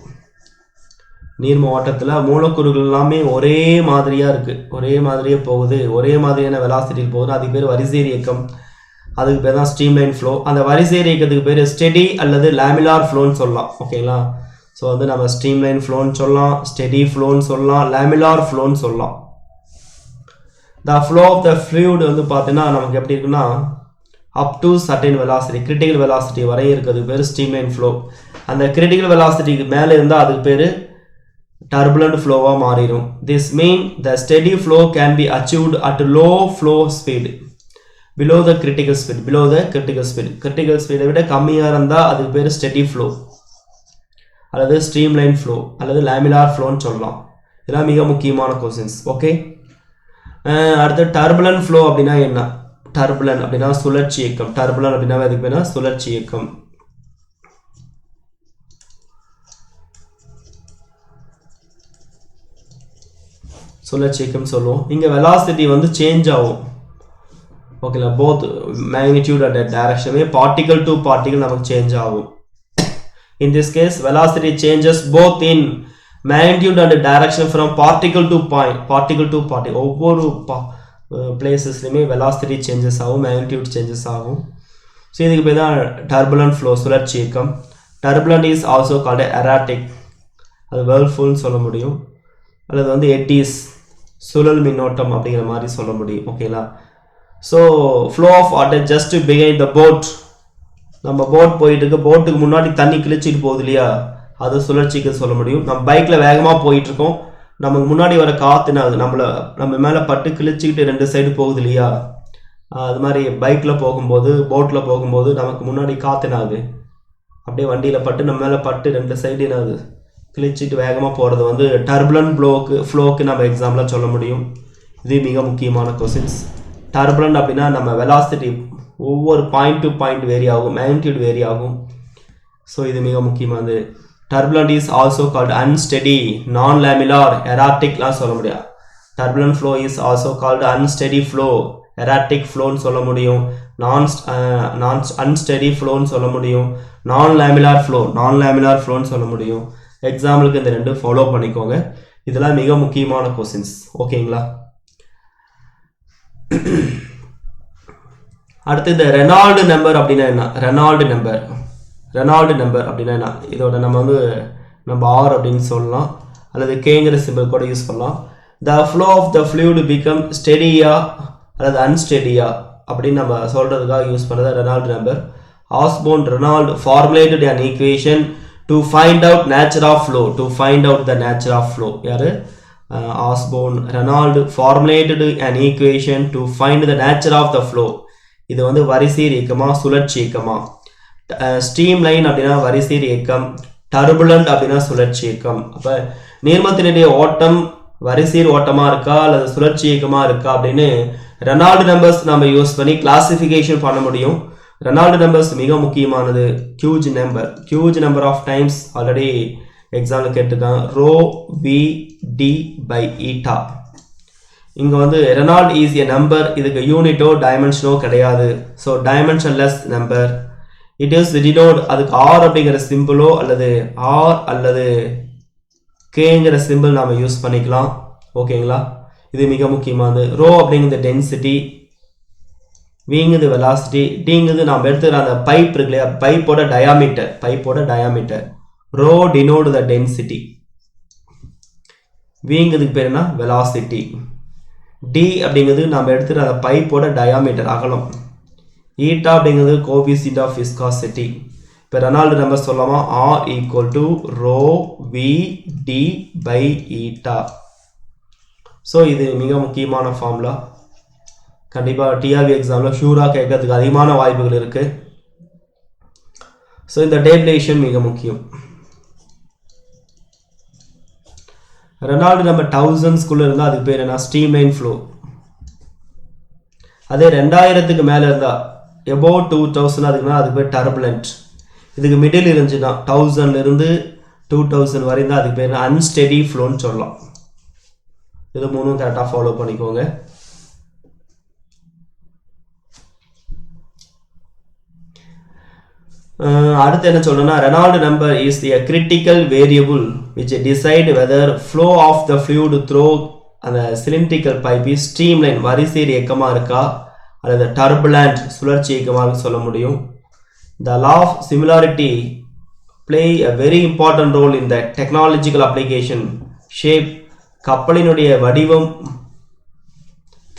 நீர்ம ஓட்டத்தில் மூலக்கூறுகள் எல்லாமே ஒரே மாதிரியாக இருக்குது, ஒரே மாதிரியே போகுது, ஒரே மாதிரியான வெலாசிட்டியில் போகுது, அதுக்கு பேர் வரிசையர் இயக்கம், அதுக்கு பேர் தான் ஸ்ட்ரீம்லைன் ஃப்ளோ. அந்த வரிசையர் இயக்கத்துக்கு பேர் ஸ்டெடி அல்லது லேமிலார் ஃப்ளோன்னு சொல்லலாம். ஓகேங்களா, ஸோ வந்து நம்ம ஸ்ட்ரீம்லைன் ஃப்ளோன்னு சொல்லலாம், ஸ்டெடி ஃப்ளோன்னு சொல்லலாம், லேமிலார் ஃப்ளோன்னு சொல்லலாம். The flow of the fluid வந்து பார்த்தீங்கன்னா நமக்கு எப்படி இருக்குன்னா up to certain velocity, critical velocity வரை இருக்கிறதுக்கு பேர் ஸ்ட்ரீம்லைன் ஃப்ளோ. அந்த கிரிட்டிக்கல் வெலாசிட்டிக்கு மேலே இருந்தால் அதுக்கு பேர் turbulent flow மாறிடும். This mean the steady flow can be achieved at low flow speed below the critical speed. Below the critical speed, critical speed விட கம்மியாக இருந்தால் அதுக்கு பேர் steady flow அல்லது streamline flow அல்லது laminar flowன்னு சொல்லலாம். இதெல்லாம் மிக முக்கியமான கொஸ்டின்ஸ். ஓகே, அடுத்து turbulent flow அப்படின்னா என்ன? turbulent அப்படின்னா சுழற்சி இயக்கம். turbulent அப்படின்னா அதுக்கு பேர் சுழற்சி இயக்கம். சுழற்சி இயக்கம் சொல்லுவோம். இங்கே வெலாசிட்டி வந்து சேஞ்ச் ஆகும். ஓகேங்களா, போத் மேக்னிடியூட் அண்ட் டைரக்ஷனே பார்ட்டிகல் டு பார்ட்டிகல் நமக்கு சேஞ்ச் ஆகும். In this case velocity changes both in magnitude and direction from particle to point, particle to particle ஒவ்வொரு பிளேசஸ்லையுமே வெலாசிட்டி சேஞ்சஸ் ஆகும், மேக்னிடியூட் சேஞ்சஸ் ஆகும். ஸோ இதுக்கு பேர் தான் டர்புலன்ட் ஃப்ளோ, சுழற்சி இயக்கம். Turbulent is also called erratic, அது வேர்ல்ஃபுல்னு சொல்ல முடியும், அல்லது வந்து எட்டிஸ் சுழல் மின்னோட்டம் அப்படிங்கிற மாதிரி சொல்ல முடியும். ஓகேங்களா, so flow of water just behind the boat, நம்ம போட் போயிட்டு இருக்கு, போட்டுக்கு முன்னாடி தண்ணி கிழிச்சிட்டு போகுது இல்லையா, அது சுழற்சிக்கு சொல்ல முடியும். நம்ம பைக்கில் வேகமாக போயிட்டு இருக்கோம், நமக்கு முன்னாடி வர காற்றுனாது நம்ம மேலே பட்டு கிழிச்சிக்கிட்டு 2 சைடு போகுது இல்லையா, அது மாதிரி பைக்கில் போகும்போது போட்டில் போகும்போது நமக்கு முன்னாடி காற்றுனாது, அப்படியே வண்டியில் பட்டு நம்ம மேலே பட்டு 2 சைடு என்னாது கிழிச்சிட்டு வேகமாக போகிறது வந்து டர்புலன்ட் ஃப்ளோக்கு நம்ம எக்ஸாம்பிளாக சொல்ல முடியும். இது மிக முக்கியமான கொஸ்டின்ஸ். டர்புலன்ட் அப்படின்னா நம்ம வெலாசிட்டி ஒவ்வொரு பாயிண்ட் டு பாயிண்ட் வேரி ஆகும், மேக்னிடியூட் வேரி ஆகும். ஸோ இது மிக முக்கியமானது. Turbulent is also called unsteady, non laminar, எராட்டிக்லாம் சொல்ல முடியாது. Turbulent flow is also called unsteady flow, erratic ஃப்ளோன்னு சொல்ல முடியும், அன்ஸ்டெடி ஃப்ளோன்னு சொல்ல முடியும், நான் லேமிலார் ஃப்ளோன்னு சொல்ல முடியும். எக்ஸாம்பிளுக்கு இந்த 2 ஃபாலோ பண்ணிக்கோங்க. இதெல்லாம் மிக முக்கியமான கொஸ்டின்ஸ். ஓகேங்களா, அடுத்து இந்த ரெனால்டு நம்பர் அப்படின்னா என்ன? ரெனால்டு நம்பர் அப்படின்னா என்ன? இதோட நம்ம ஆர் அப்படின்னு சொல்லலாம், அல்லது கேங்கிற சிம்பிள் கூட யூஸ் பண்ணலாம். The flow of the fluid become ஸ்டெடியா அல்லது அன்ஸ்டெடியா அப்படின்னு நம்ம சொல்றதுக்காக யூஸ் பண்ணுறது Reynold number. Osborne Reynold formulated an equation to find out nature of flow, யாரு? Osborne Reynold formulated an equation to find the nature of the flow. இது வந்து வரிசையர் இயக்கமா சுழற்சி இயக்கமா? ஸ்ட்ரீம்லைன் அப்படின்னா வரிசையர் இயக்கம், டர்புலன்ட் அப்படின்னா சுழற்சி இயக்கம். அப்போ நீர்மத்தினுடைய ஓட்டம் வரிசையர் ஓட்டமா இருக்கா அல்லது சுழற்சி இயக்கமா இருக்கா அப்படின்னு ரெனால்டு நம்பர்ஸ் நம்ம யூஸ் பண்ணி கிளாசிஃபிகேஷன் பண்ண முடியும். ரெனால்டு நம்பர்ஸ் மிக முக்கியமானது. Huge number of times already example கேட்டுருக்காங்க. Rho V D by eta. இங்கே வந்து ரெனால்ட் இஸ் எ நம்பர், இதுக்கு யூனிட்டோ டைமென்ஷனோ கிடையாது. So dimensionless number. It is denote, அதுக்கு ஆர் அப்படிங்கிற சிம்பிளோ அல்லது ஆர் அல்லது கேங்கிற சிம்பிள் நாம் யூஸ் பண்ணிக்கலாம். ஓகேங்களா, இது மிக முக்கியமானது. ரோ அப்படிங்கிறது டென்சிட்டி, விங்கிறது வெலாசிட்டி, டிங்கிறது நாம் எடுத்துக்கிற அந்த பைப் இருக்கு இல்லையா, பைப்போட diameter. Rho denote the density, விங்கிறதுக்கு பேர் என்ன? வெலாசிட்டி. டி அப்படிங்கிறது நாம் எடுத்துகிற அந்த பைப்போட டயாமீட்டர் அகலம். ஈட்டா அப்படிங்கிறது கோஎஃபிஷியன்ட் ஆஃப் விஸ்காசிட்டி. இப்போ ரெனால்டு நம்பர் சொல்லாமா? R equal to rho V D by eta. So இது மிக முக்கியமான ஃபார்முலா. கண்டிப்பாக டிஆர்பி எக்ஸாமில் ஷூராக கேட்கறதுக்கு அதிகமான வாய்ப்புகள் இருக்குது. ஸோ இந்த டேபிளேஷன் மிக முக்கியம். ரெனால்டு நம்பர் தௌசண்ட்ஸ்குள்ளே இருந்தால் அதுக்கு பேர் என்ன ஸ்ட்ரீம்லைன் ஃப்ளோ. அதே 2000க்கு மேலே இருந்தால் எபோவ் 2000 அதுக்கு பேர் டர்புலண்ட். இதுக்கு மிடில் இருந்துச்சுன்னா 1000லேருந்து 2000 வரை தான் அதுக்கு பேர் அன்ஸ்டெடி ஃப்ளோன்னு சொல்லலாம். இது மூணும் கரெக்டாக ஃபாலோ பண்ணிக்கோங்க. அடுத்து என்ன சொல்லணும்னா Reynold number is the critical variable which decide whether flow of the fluid through அந்த சிலிண்ட்ரிக்கல் பைப் ஸ்ட்ரீம்லைன் வரிசையில் இயக்கமாக இருக்கா அல்லது டர்புலண்ட் சுழற்சி இயக்கமாக சொல்ல முடியும். The law of similarity play a very important role in the technological application. Shape கப்பலினுடைய வடிவம்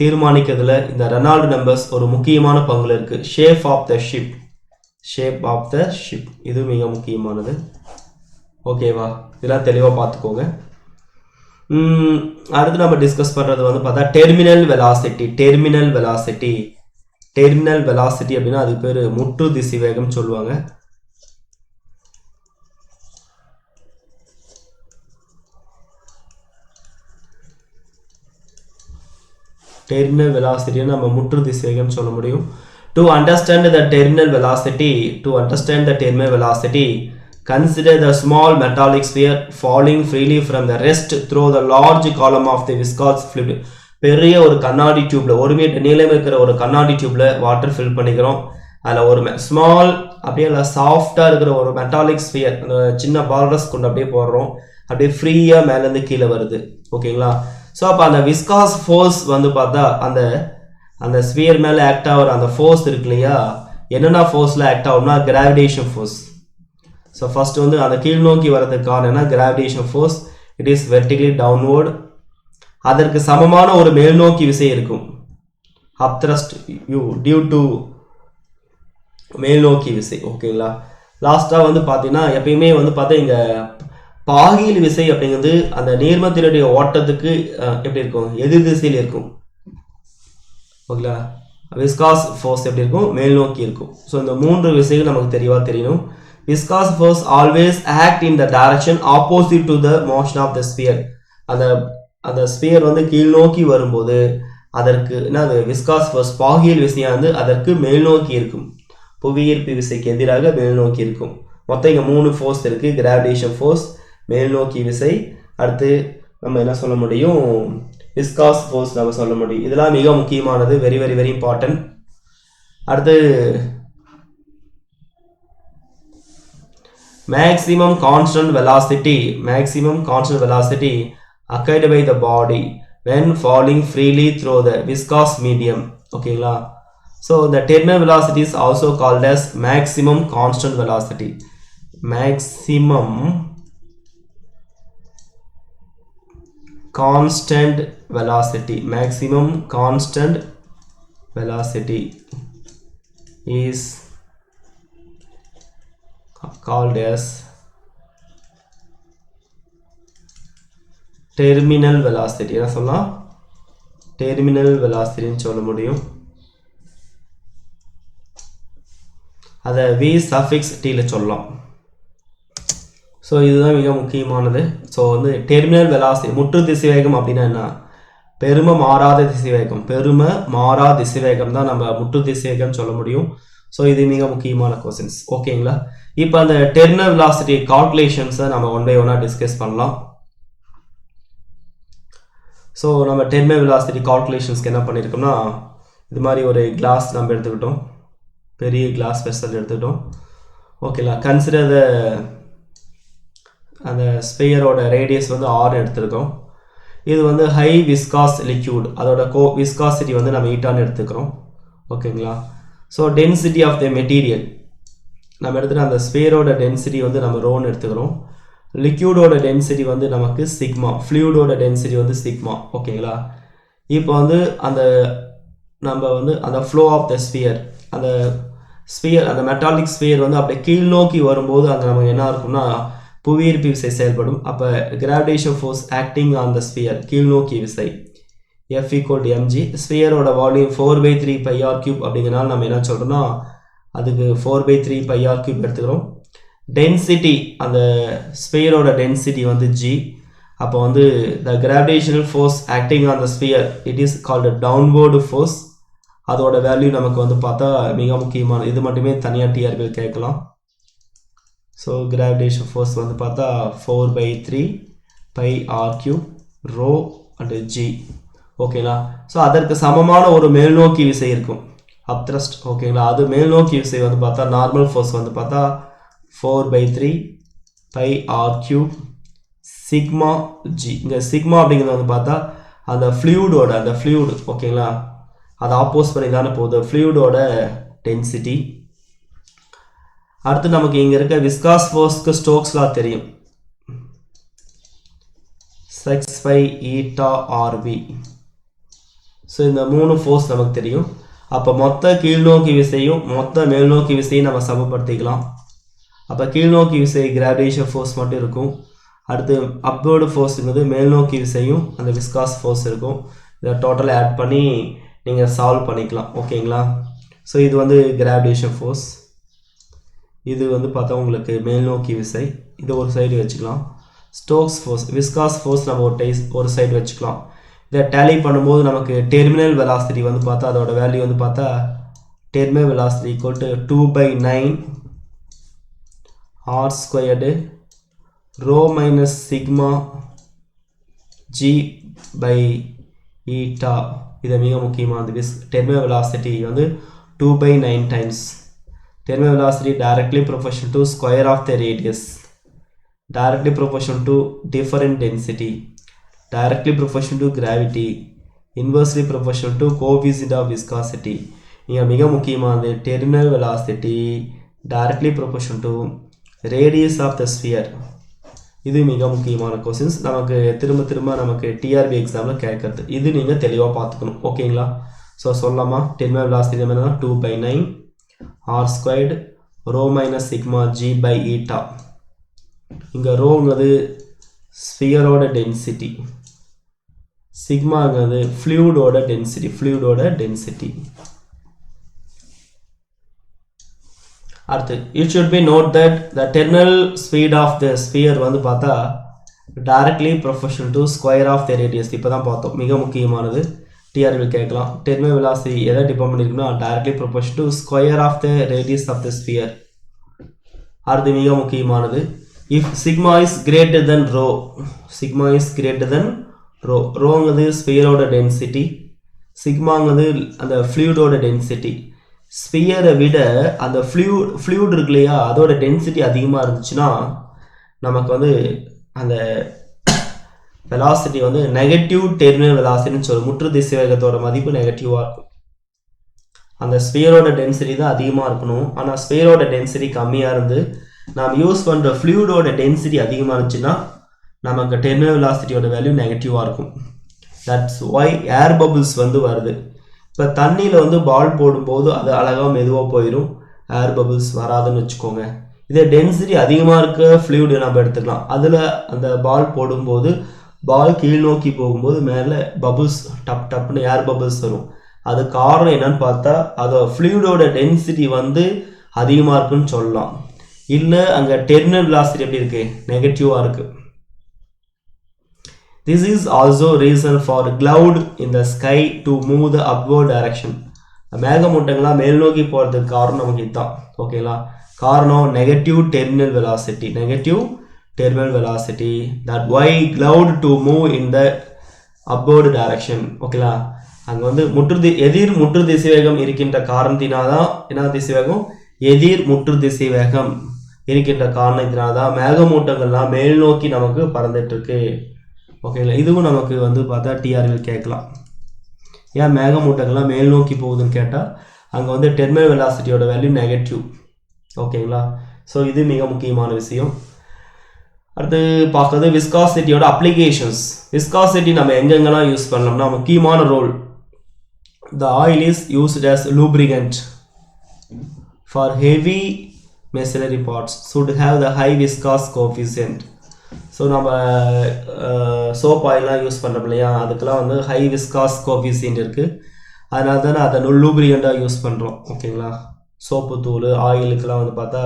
தீர்மானிக்கிறதுல இந்த ரெனால்டு நம்பர்ஸ் ஒரு முக்கியமான பங்குல இருக்கு. ஷேப் ஆஃப் த ஷிப் இது மிக முக்கியமானது. ஓகேவா, இதெல்லாம் தெளிவாக பார்த்துக்கோங்க. அடுத்து நம்ம டிஸ்கஸ் பண்ணுறது வந்து பார்த்தா டெர்மினல் வெலாசிட்டி. டெர்மினல் வெலாசிட்டி அப்படின்னா அதுக்கு பேர் முற்று திசைவேகம் சொல்லுவாங்க. டெர்மினல் வெலாசிட்டி நம்ம முற்று திசைவேகம் சொல்ல முடியும். To understand the terminal velocity, consider the small metallic sphere falling freely from the rest through the large column of the viscous fluid. பெரிய ஒரு கண்ணாடி டியூப்ல 1 மீட்டர் நீளம் இருக்கிற ஒரு கண்ணாடி டியூப்ல வாட்டர் ஃபில் பண்ணிக்கிறோம். அதில் ஒரு ஸ்மால் அப்படியே சாஃப்டா இருக்கிற ஒரு மெட்டாலிக் ஸ்பியர் அந்த சின்ன பால்ரஸ் கொண்டு அப்படியே போடுறோம். அப்படியே ஃப்ரீயா மேலேருந்து கீழே வருது. ஓகேங்களா. ஸோ அப்போ அந்த விஸ்காஸ் ஃபோர்ஸ் வந்து பார்த்தா அந்த ஸ்பியர் மேலே ஆக்ட் ஆகிற அந்த ஃபோர்ஸ் இருக்கு இல்லையா, என்னென்ன ஃபோர்ஸில் ஆக்ட் ஆகும்னா கிராவிடேஷன் ஃபோர்ஸ். ஸோ ஃபர்ஸ்ட் வந்து அந்த கீழ் நோக்கி வரதுக்கு காரணம் என்ன, gravitation force. It is vertically downward. அதற்கு சமமான ஒரு மேல் நோக்கி விசை இருக்கும், அப்த்ரஸ்ட் யூ டியூ டு மேல் நோக்கி விசை. ஓகேங்களா. லாஸ்ட்டாக வந்து பார்த்தீங்கன்னா எப்பயுமே வந்து பார்த்தா இங்கே பாகியல் விசை அப்படிங்கிறது அந்த நீர்மத்தினுடைய ஓட்டத்துக்கு எப்படி இருக்கும், எதிர் திசையில் இருக்கும். ஓகேங்களா. விஸ்காஸ் ஃபோர்ஸ் எப்படி இருக்கும், மேல் நோக்கி இருக்கும். ஸோ இந்த 3 விசைகள் நமக்கு தெளிவாக தெரியணும். Viscous force always act in the direction opposite to the motion of the sphere. அந்த ஸ்பியர் வந்து கீழ் நோக்கி வரும்போது அதற்கு என்ன, அது விஸ்காஸ் ஃபோர்ஸ் பாகியல் விசையாக வந்து அதற்கு மேல் நோக்கி இருக்கும். புவியீர்ப்பு விசைக்கு எதிராக மேல் நோக்கி இருக்கும். மொத்தம் இங்கே 3 ஃபோர்ஸ் இருக்குது. கிராவிடேஷன் ஃபோர்ஸ், மேல் நோக்கி விசை, அடுத்து நம்ம என்ன சொல்ல முடியும், விஸ்காஸ் ஃபோர்ஸ் நம்ம சொல்ல முடியும். இதெல்லாம் மிக முக்கியமானது, வெரி வெரி வெரி இம்பார்ட்டன்ட். அடுத்து maximum constant velocity occurred by the body when falling freely through the viscous medium. ஓகேங்களா. So the terminal velocity is also called as maximum constant velocity. Maximum constant velocity is called as terminal velocity. என்ன சொல்லலாம், terminal velocity ன்னு சொல்ல முடியும். அதை v suffix t ல சொல்லலாம். So இதுதான் மிக முக்கியமானது. ஸோ வந்து டெர்மினல் வெலாசிட்டி, முற்று திசைவேகம் அப்படின்னா என்ன, பெரும மாறாத திசைவேகம் தான் நம்ம முற்று திசைவேகம் சொல்ல முடியும். ஸோ இது மிக முக்கியமான கொஸ்டின்ஸ். ஓகேங்களா. இப்போ அந்த டெர்மினல் வெலாசிட்டி கால்குலேஷன்ஸை நம்ம ஒன் பை ஒன்னாக டிஸ்கஸ் பண்ணலாம். ஸோ நம்ம டெர்மினல் வெலாசிட்டி கால்குலேஷன்ஸ்க்கு என்ன பண்ணியிருக்கோம்னா, இது மாதிரி ஒரு கிளாஸ் நம்ம எடுத்துக்கிட்டோம், பெரிய கிளாஸ் வெசல் எடுத்துக்கிட்டோம். ஓகேங்களா. கன்சிடர் அந்த ஸ்பியரோட ரேடியஸ் வந்து 6 எடுத்துருக்கோம். இது வந்து ஹை விஸ்காஸ் லிக்யூட், அதோட விஸ்காசிட்டி வந்து நம்ம ஈட்டான்னு எடுத்துக்கிறோம். ஓகேங்களா. So density of the material நம்ம எடுத்துகிட்டு அந்த ஸ்பியரோட டென்சிட்டி வந்து நம்ம ரோன்னு எடுத்துக்கிறோம். லிக்யூடோட டென்சிட்டி வந்து நமக்கு சிக்மா, ஃப்ளூயிடோட டென்சிட்டி வந்து சிக்மா. ஓகேங்களா. இப்போ வந்து நம்ம வந்து அந்த ஃப்ளோ ஆஃப் த ஸ்பியர், அந்த மெட்டாலிக் ஸ்பியர் வந்து அப்படியே கீழ் நோக்கி வரும்போது அங்கே நமக்கு என்ன இருக்கும்னா புவியீர்ப்பு விசை செயல்படும். அப்போ gravitation force acting on the sphere, கீழ் நோக்கி விசை, F = mg. ஸ்பியரோட வால்யூம் 4/3 πr³ அப்படிங்கிறனால நம்ம என்ன சொல்கிறோம்னா அதுக்கு 4/3 πr³ எடுத்துக்கிறோம். டென்சிட்டி, அந்த ஸ்பியரோட டென்சிட்டி வந்து g, அப்போ வந்து the gravitational force acting on the sphere it is called a downward force. அதோட வேல்யூ நமக்கு வந்து பார்த்தா மிக முக்கியமான இது மட்டுமே தனியாக டிஆர்பியில் கேட்கலாம். ஸோ கிராவிடேஷன் ஃபோர்ஸ் வந்து பார்த்தா 4/3 pi r cube rho and g. ஓகேங்களா. ஸோ அதற்கு சமமான ஒரு மேல்நோக்கி விசை இருக்கும் அப்த்ரஸ்ட். ஓகேங்களா. அது மேல்நோக்கி விசை வந்து பார்த்தா நார்மல் ஃபோர்ஸ் வந்து பார்த்தா 4/3 pi r cube sigma g. இங்கே சிக்மா அப்படிங்கிறது வந்து பார்த்தா அந்த ஃப்ளூயிடோட அந்த ஃப்ளூயிடு ஓகேங்களா அதை ஆப்போஸ் பண்ணி தானே போகுது ஃப்ளூயிடோட டென்சிட்டி. அடுத்து நமக்கு இங்கே இருக்க விஸ்காஸ் ஃபோர்ஸ்க்கு ஸ்டோக்ஸ் லா தெரியும். 6 ஈட்டா ஆர்வி. ஸோ இந்த 3 ஃபோர்ஸ் நமக்கு தெரியும். அப்போ மொத்த கீழ்நோக்கி விசையும் மொத்த மேல்நோக்கி விசையும் நம்ம சமப்படுத்திக்கலாம். அப்போ கீழ்நோக்கி விசை கிராவிடேஷன் ஃபோர்ஸ் மட்டும் இருக்கும். அடுத்து அப்வர்டு ஃபோர்ஸுங்கிறது மேல்நோக்கி விசையும் அந்த விஸ்காஸ் ஃபோர்ஸ் இருக்கும். இதை டோட்டலாக ஆட் பண்ணி நீங்கள் சால்வ் பண்ணிக்கலாம். ஓகேங்களா. ஸோ இது வந்து கிராவிடேஷன் ஃபோர்ஸ், இது வந்து பார்த்தா உங்களுக்கு மேல்நோக்கி விசை, இது ஒரு சைடு வச்சுக்கலாம். ஸ்டோக்ஸ் ஃபோர்ஸ் விஸ்காஸ் ஃபோர்ஸ் நம்ம ஒரு சைடு வச்சுக்கலாம். இதை டேலி பண்ணும்போது நமக்கு டெர்மினல் வெலாசிட்டி வந்து பார்த்தா அதோட வேல்யூ வந்து பார்த்தா terminal velocity equal to 2/9 r squared rho minus sigma g by eta. இது மிக முக்கியமானது. டெர்மினல் வெலாசிட்டி வந்து 2/9 times terminal velocity directly proportional to square of the radius, directly proportional to different density, directly proportional to gravity, inversely proportional to coefficient of viscosity. இங்கே மிக முக்கியமானது terminal velocity directly proportional to radius of the sphere. இது மிக முக்கியமான questions நமக்கு திரும்ப திரும்ப நமக்கு டிஆர்பி எக்ஸாமில் கேட்கறது. இது நீங்கள் தெளிவாக பார்த்துக்கணும். ஓகேங்களா. ஸோ சொல்லாமா terminal velocity என்னன்னா 2/9 r squared rho minus sigma g by eta. இங்க ரோங்கிறது ஸ்பியரோட டென்சிட்டி, சிக்மாங்கிறது ஃப்ளூயிடோட டென்சிட்டி. அடுத்து it should be note that the terminal speed of the sphere வந்து பார்த்தா directly proportional to square of the radius. இப்போ தான் பார்த்தோம். மிக முக்கியமானது டிஆர்பி கேட்கலாம். டெர்மினல் வெலாசிட்டி எதை depend பண்ணியிருக்குன்னா directly proportional to square of the radius of the sphere. அடுத்து மிக முக்கியமானது if sigma is greater than rho, ரோங்கிறது ஸ்பியரோட டென்சிட்டி, சிக்மாங்கிறது அந்த ஃப்ளூயிடோட டென்சிட்டி. ஸ்பியரை விட அந்த ஃப்ளூயிட் இருக்கு இல்லையா அதோட டென்சிட்டி அதிகமாக இருந்துச்சுன்னா நமக்கு வந்து அந்த வெலாசிட்டி வந்து நெகட்டிவ் டெர்மினல் வெலாசிட்டின்னு சொல்லும். முற்று திசைவேகத்தோட மதிப்பு நெகட்டிவாக இருக்கும். அந்த ஸ்பியரோட டென்சிட்டி தான் அதிகமாக இருக்கணும். ஆனால் ஸ்பியரோட டென்சிட்டி கம்மியாக இருந்து நாம் யூஸ் பண்ணுற ஃப்ளூயிடோட டென்சிட்டி அதிகமாக இருந்துச்சுன்னா நமக்கு டெர்மினல் வெலாசிட்டியோட வேல்யூ நெகட்டிவாக இருக்கும். தட்ஸ் ஒய் ஏர் பபுள்ஸ் வந்து வருது. இப்போ தண்ணியில் வந்து பால் போடும்போது அது அழகாக மெதுவாக போயிடும், ஏர் பபுள்ஸ் வராதுன்னு வச்சுக்கோங்க. இதே டென்சிட்டி அதிகமாக இருக்க ஃப்ளூயிடு நம்ம எடுத்துக்கலாம். அதில் அந்த பால் போடும்போது பால் கீழ் நோக்கி போகும்போது மேலே பபுள்ஸ் டப்னு ஏர் பபுள்ஸ் வரும். அது காரணம் என்னன்னு பார்த்தா அதோட ஃப்ளூயிடோட டென்சிட்டி வந்து அதிகமாக இருக்குன்னு சொல்லலாம். இல்லை அங்கே டெர்மினல் வெலாசிட்டி எப்படி இருக்கு நெகட்டிவாக இருக்கு. This is also reason for cloud in the sky to move the upward direction. மேகமூட்டங்கள்லாம் மேல் நோக்கி போகிறதுக்கு காரணம் நமக்கு இதுதான். ஓகேங்களா. காரணம் negative terminal velocity, that why cloud to move in the upward direction. ஓகேங்களா. அங்கே வந்து எதிர் முற்று திசைவேகம் இருக்கின்ற காரணத்தினால்தான் என்ன திசைவேகம் எதிர் முற்று திசைவேகம் இருக்கின்ற காரணத்தினால்தான் மேகமூட்டங்கள்லாம் மேல் நோக்கி நமக்கு பறந்துட்டு இருக்கு. ஓகேங்களா. இதுவும் நமக்கு வந்து பார்த்தா டிஆர்பியில் கேட்கலாம். ஏன் மேகமூட்டங்கள்லாம் மேல் நோக்கி போகுதுன்னு கேட்டால் அங்கே வந்து டெர்மினல் வெலாசிட்டியோட வேல்யூ நெகட்டிவ். ஓகேங்களா. ஸோ இது மிக முக்கியமான விஷயம். அடுத்து பார்க்குறது விஸ்காசிட்டியோட அப்ளிகேஷன்ஸ். விஸ்காசிட்டி நம்ம எங்கெங்கெல்லாம் யூஸ் பண்ணலாம்னா முக்கியமான role. The oil is used as lubricant for heavy machinery parts should have the high viscous coefficient. So நம்ம சோப் ஆயிலாம் யூஸ் பண்ணுறோம் இல்லையா அதுக்கெல்லாம் வந்து ஹை விஸ்காஸ் கோஎஃபிஷியன்ட் இருக்குது. அதனால தானே அதை லூப்ரிகண்ட்டாக யூஸ் பண்ணுறோம். ஓகேங்களா. சோப்பு தூள் ஆயிலுக்கெல்லாம் வந்து பார்த்தா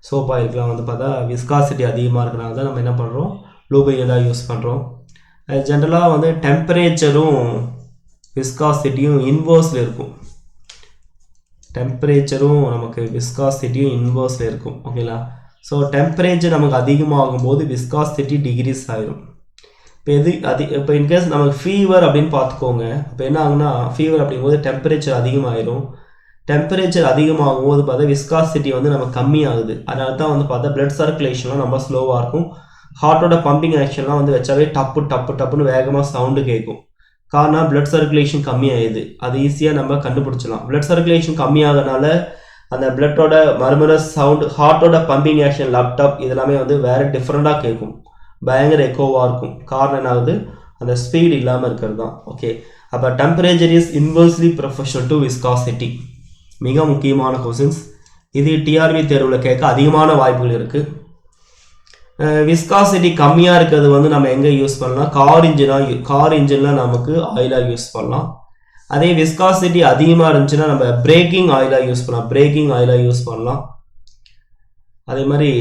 சோப் ஆயிலுக்கெல்லாம் வந்து பார்த்தா விஸ்காசிட்டி அதிகமாக இருக்கிறனால தான் நம்ம என்ன பண்ணுறோம் லூபிரிகன் தான் யூஸ் பண்ணுறோம். ஜென்ரலாக வந்து டெம்பரேச்சரும் விஸ்காசிட்டியும் இன்வர்ஸில் இருக்கும். டெம்பரேச்சரும் நமக்கு விஸ்காசிட்டியும் இன்வர்ஸில் இருக்கும். ஓகேங்களா? ஸோ டெம்பரேச்சர் நமக்கு அதிகமாகும் போது விஸ்காசிட்டி டிகிரீஸ் ஆயிரும். இப்போ இன்கேஸ் நமக்கு ஃபீவர் அப்படின்னு பார்த்துக்கோங்க. இப்போ என்ன ஆகுனா ஃபீவர் அப்படிங்கும்போது டெம்பரேச்சர் அதிகமாகிடும். டெம்பரேச்சர் அதிகமாகும் போது பார்த்தா விஸ்காசிட்டி வந்து நம்ம கம்மியாகுது. அதனால தான் வந்து பார்த்தா பிளட் சர்க்குலேஷன்லாம் ரொம்ப ஸ்லோவாக இருக்கும். ஹார்ட்டோட பம்பிங் ஆக்ஷன்லாம் வந்து வச்சாவே டப்புன்னு வேகமாக சவுண்டு கேட்கும். காரணம் பிளட் சர்க்குலேஷன் கம்மியாகுது. அது ஈஸியாக நம்ம கண்டுபிடிச்சலாம். பிளட் சர்க்குலேஷன் கம்மியாகனால அந்த பிளட்டோட மறுமுறை சவுண்டு, ஹார்ட்டோட பம்பிங் ஆக்ஷன், லேப்டாப் இதெல்லாமே வந்து வேறு டிஃப்ரெண்ட்டாக கேட்கும். பயங்கர எக்கோவாக இருக்கும். காரணம் என்னாகுது? அந்த ஸ்பீட் இல்லாமல் இருக்கிறது தான். ஓகே, அப்போ temperature is inversely proportional to viscosity. மிக முக்கியமான கொஸ்டின்ஸ் இது. டிஆர்பி தேர்வில் கேட்க அதிகமான வாய்ப்புகள் இருக்குது. விஸ்காசிட்டி கம்மியாக இருக்கிறது வந்து நம்ம எங்கே யூஸ் பண்ணலாம்? கார் இன்ஜினில் நமக்கு ஆயிலாக யூஸ் பண்ணலாம். அதே விஸ்காசிட்டி அதிகமாக இருந்துச்சுன்னா நம்ம பிரேக்கிங் ஆயிலாக யூஸ் பண்ணலாம். அதே மாதிரி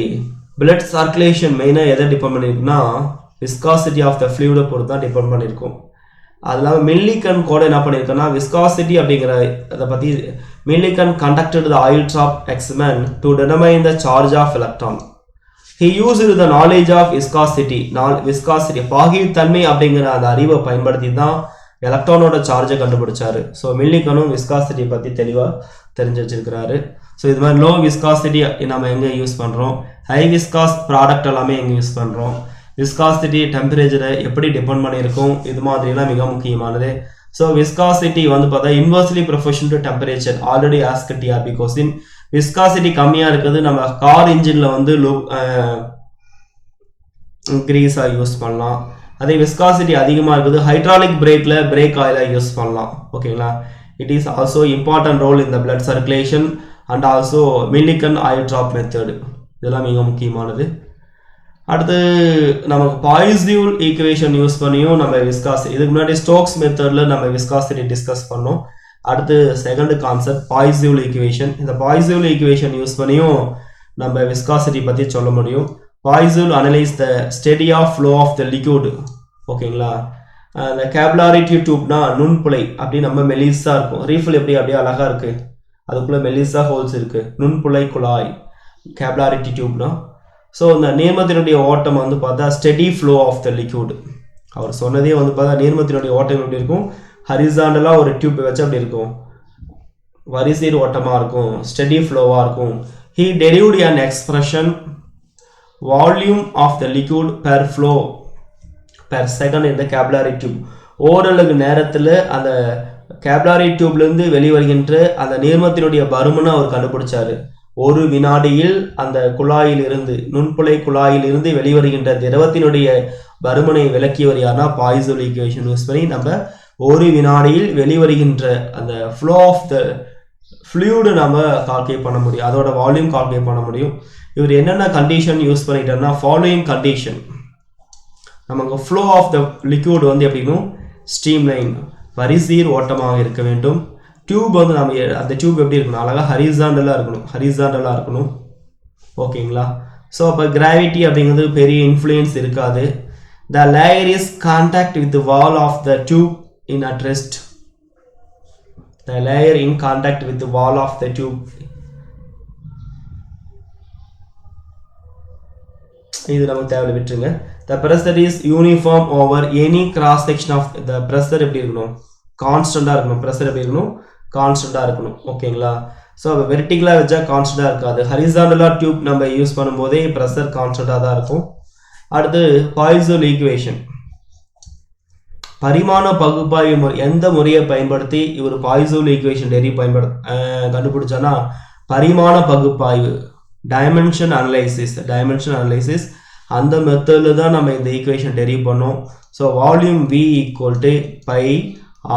பிளட் சர்க்குலேஷன் மெயினாக எதை டிபெண்ட் பண்ணியிருக்குன்னா விஸ்காசிட்டி ஆஃப் த ஃப்ளூயிடை பொறுத்து தான் டிபெண்ட் பண்ணியிருக்கும். அது இல்லாமல் மில்லிகன் கூட என்ன பண்ணியிருக்கேன்னா விஸ்காசிட்டி அப்படிங்கிற அதை பற்றி Millikan conducted the oil drop experiment to determine the charge of electron. He used the knowledge of viscosity, பாகித்தன்மை அப்படிங்கிற அந்த அறிவை பயன்படுத்தி தான் எலக்ட்ரானோட சார்ஜை கண்டுபிடிச்சாரு. ஸோ மில்லிகனும் விஸ்காசிட்டி பற்றி தெளிவாக தெரிஞ்சு வச்சிருக்கிறாரு. ஸோ இது மாதிரி லோ விஸ்காசிட்டி நம்ம எங்கே யூஸ் பண்ணுறோம், ஹை விஸ்காஸ் ப்ராடக்ட் எல்லாமே எங்கே யூஸ் பண்ணுறோம், விஸ்காசிட்டி டெம்பரேச்சரை எப்படி டிபெண்ட் பண்ணியிருக்கோம், இது மாதிரிலாம் மிக முக்கியமானது. ஸோ விஸ்காசிட்டி வந்து பார்த்தா inversely proportional to temperature. Already ask TRP question. Viscosity கம்மியாக இருக்குது நம்ம கார் இன்ஜினில் வந்து கிரீஸாக யூஸ் பண்ணலாம். அதே விஸ்காசிட்டி அதிகமாக இருக்குது ஹைட்ராலிக் பிரேக்கில் பிரேக் ஆயிலாக யூஸ் பண்ணலாம். ஓகேங்களா? It is also important role in the blood circulation and also Millikan oil drop method. இதெல்லாம் மிக முக்கியமானது. அடுத்து நமக்கு பாய்ஸ்யூல் ஈக்குவேஷன் யூஸ் பண்ணியும் நம்ம விஸ்காசிட்டி, இதுக்கு முன்னாடி ஸ்டோக்ஸ் மெத்தடில் நம்ம விஸ்காசிட்டி டிஸ்கஸ் பண்ணோம். அடுத்து செகண்ட் கான்செப்ட் பாய்ஸ்யூல் ஈக்குவேஷன். இந்த பாய்ஸ்யூல் ஈக்குவேஷன் யூஸ் பண்ணியும் நம்ம விஸ்காசிட்டி பற்றி சொல்ல முடியும். Poiseuille analyse the steady of flow of the liquid. ஓகேங்களா? அந்த கேப்லாரிட்டி டியூப்னா நுண்புலை அப்படி நம்ம மெலிஸாக இருக்கும். ரீஃபில் எப்படி அப்படியே அழகாக இருக்குது, அதுக்குள்ளே மெலிஸா ஹோல்ஸ் இருக்குது. நுண்புலை குழாய் கேப்லாரிட்டி டியூப்னா. ஸோ இந்த நீர்மத்தினுடைய ஓட்டம் வந்து பார்த்தா steady flow of the liquid. அவர் சொன்னதே வந்து பார்த்தா நீர்மத்தினுடைய ஓட்டம் எப்படி இருக்கும், ஹரிசாண்டலாக ஒரு டியூப் வச்சு அப்படி இருக்கும், வரிசையில் ஓட்டமாக இருக்கும், ஸ்டெடி ஃப்ளோவாக இருக்கும். He derived an expression volume of the liquid per flow per second in the capillary tube. ஓரளவு நேரத்தில் அந்த கேப்லாரி டியூப்லேருந்து வெளிவருகின்ற அந்த நீர்மத்தினுடைய பருமனை அவர் கண்டுபிடிச்சாரு. ஒரு வினாடியில் அந்த குழாயிலிருந்து, நுண்புலை குழாயிலிருந்து வெளிவருகின்ற திரவத்தினுடைய பருமனை விளக்கியவர் யாருன்னா பாய்ஸ்யூல் ஈக்குவேஷன் யூஸ் பண்ணி நம்ம ஒரு வினாடியில் வெளிவருகின்ற அந்த ஃப்ளோ ஆஃப் த ஃப்ளூயிடு நம்ம கால்குலேட் பண்ண முடியும், அதோட வால்யூம் கால்குலேட் பண்ண முடியும். இவர் என்னென்ன கண்டிஷன் யூஸ் பண்ணிட்டாருன்னா ஃபாலோயிங் கண்டிஷன். நமக்கு ஃப்ளோ ஆஃப் த லிக்யூடு வந்து எப்படின்னும் ஸ்ட்ரீம்லைன் வரிசீர் ஓட்டமாக இருக்க வேண்டும். டியூப் வந்து நம்ம அந்த டியூப் எப்படி இருக்கணும், அழகாக ஹரிசாண்டலாக இருக்கணும். ஓகேங்களா? ஸோ அப்போ கிராவிட்டி அப்படிங்கிறது பெரிய இன்ஃப்ளூயன்ஸ் இருக்காது. The layer is contact with wall of the tube in at rest. The layer in contact with the wall of the tube. இது நமக்கு தேவை விட்டுருங்க. The pressure is uniform over any cross section of the pressure எப்படி இருக்கணும், கான்ஸ்டண்டாக இருக்கணும். Pressure எப்படி இருக்கணும், கான்ஸ்டண்டாக இருக்கணும். ஓகேங்களா? ஸோ அப்போ வெர்டிகலாக வச்சா கான்ஸ்டண்டாக இருக்காது. ஹரிசாண்டலாக டியூப் நம்ம யூஸ் பண்ணும்போதே ப்ரெஷர் கான்ஸ்டண்டாக தான் இருக்கும். அடுத்து பாய்ஸ்யூல் ஈக்குவேஷன். பரிமாண பகுப்பாய்வு முறை, எந்த முறையை பயன்படுத்தி இவர் பாய்ஸ்யூல் ஈக்குவேஷன் கண்டுபிடிச்சானா பரிமாண பகுப்பாய்வு, டைமென்ஷன் அனலைசிஸ் அந்த மெத்தடில் தான் நம்ம இந்த ஈக்குவேஷன் டெரிவ் பண்ணோம். So volume V equal to pi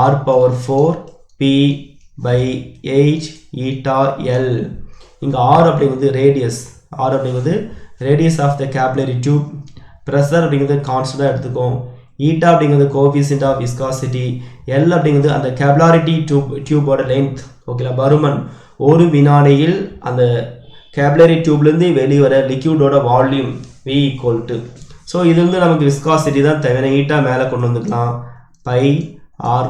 R⁴ P/8 eta L. இங்கே R அப்படிங்கிறது radius of the capillary tube. Pressure அப்படிங்கிறது கான்ஸ்டண்டாக எடுத்துக்கும். ஈட்டா அப்படிங்கிறது கோஎஃபிஷியன்ட் ஆஃப் விஸ்காசிட்டி. எல் அப்படிங்கிறது அந்த கேப்லாரிட்டி டியூபோட லென்த். ஓகேங்களா? பருமன். ஒரு வினாடியில் அந்த கேப்லரி டியூப்லேருந்து வெளிவர லிக்யூடோட volume V equal to so இது வந்து நமக்கு விஸ்காசிட்டி தான் தேவை. நீட்டாக மேலே கொண்டு வந்துக்கலாம். பை r⁴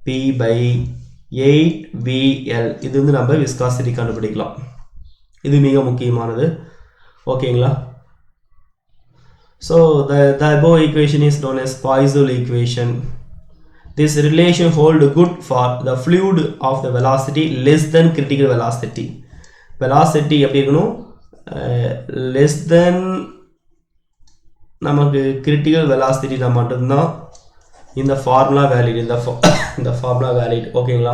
p/8VL இது வந்து நம்ம விஸ்காசிட்டி கண்டுபிடிக்கலாம். இது மிக முக்கியமானது. ஓகேங்களா? So the above equation is known as Poiseuille equation. This relation hold good for the fluid of the velocity less than critical velocity. Velocity எப்படி இருக்கணும்? less than நமக்கு critical velocity தான் மட்டும்தான் இந்த ஃபார்முலா வேலிட். இந்த ஃபார்முலா வேலிட். ஓகேங்களா?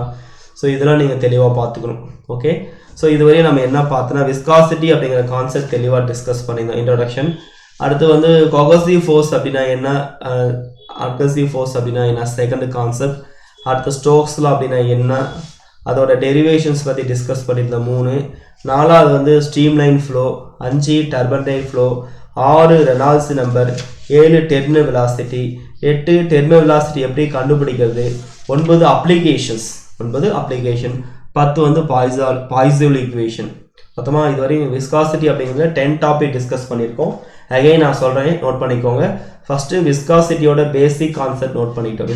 So இதெல்லாம் நீங்கள் தெளிவாக பார்த்துக்கணும். ஓகே, ஸோ இதுவரையும் நம்ம என்ன பார்த்தோன்னா விஸ்காசிட்டி அப்படிங்கிற கான்செப்ட் தெளிவாக டிஸ்கஸ் பண்ணியிருந்தோம் இன்ட்ரோடக்ஷன். அடுத்து வந்து கொஹசிவ் ஃபோர்ஸ் அப்படின்னா என்ன, அட்ஹசிவ் ஃபோர்ஸ் அப்படின்னா என்ன, செகண்ட் கான்செப்ட். அடுத்து ஸ்டோக்ஸ்ல அப்படின்னா என்ன, அதோட டெரிவேஷன்ஸ் பற்றி டிஸ்கஸ் பண்ணியிருந்தோம் 3. 4வது வந்து streamline flow, 5 turbulent flow, 6 Reynolds number, 7 terminal velocity, 8 terminal velocity எப்படி கண்டுபிடிக்கிறது, 9 அப்ளிகேஷன்ஸ், 10 வந்து பாய்சூல் ஈக்குவேஷன். மொத்தமாக இதுவரையும் விஸ்காசிட்டி அப்படிங்கிறத 10 டாபிக் டிஸ்கஸ் பண்ணியிருக்கோம். அகைன் நான் சொல்கிறேன், நோட் பண்ணிக்கோங்க. ஃபஸ்ட்டு விஸ்காசிட்டியோட பேசிக் கான்செப்ட் நோட் பண்ணிட்டோம்.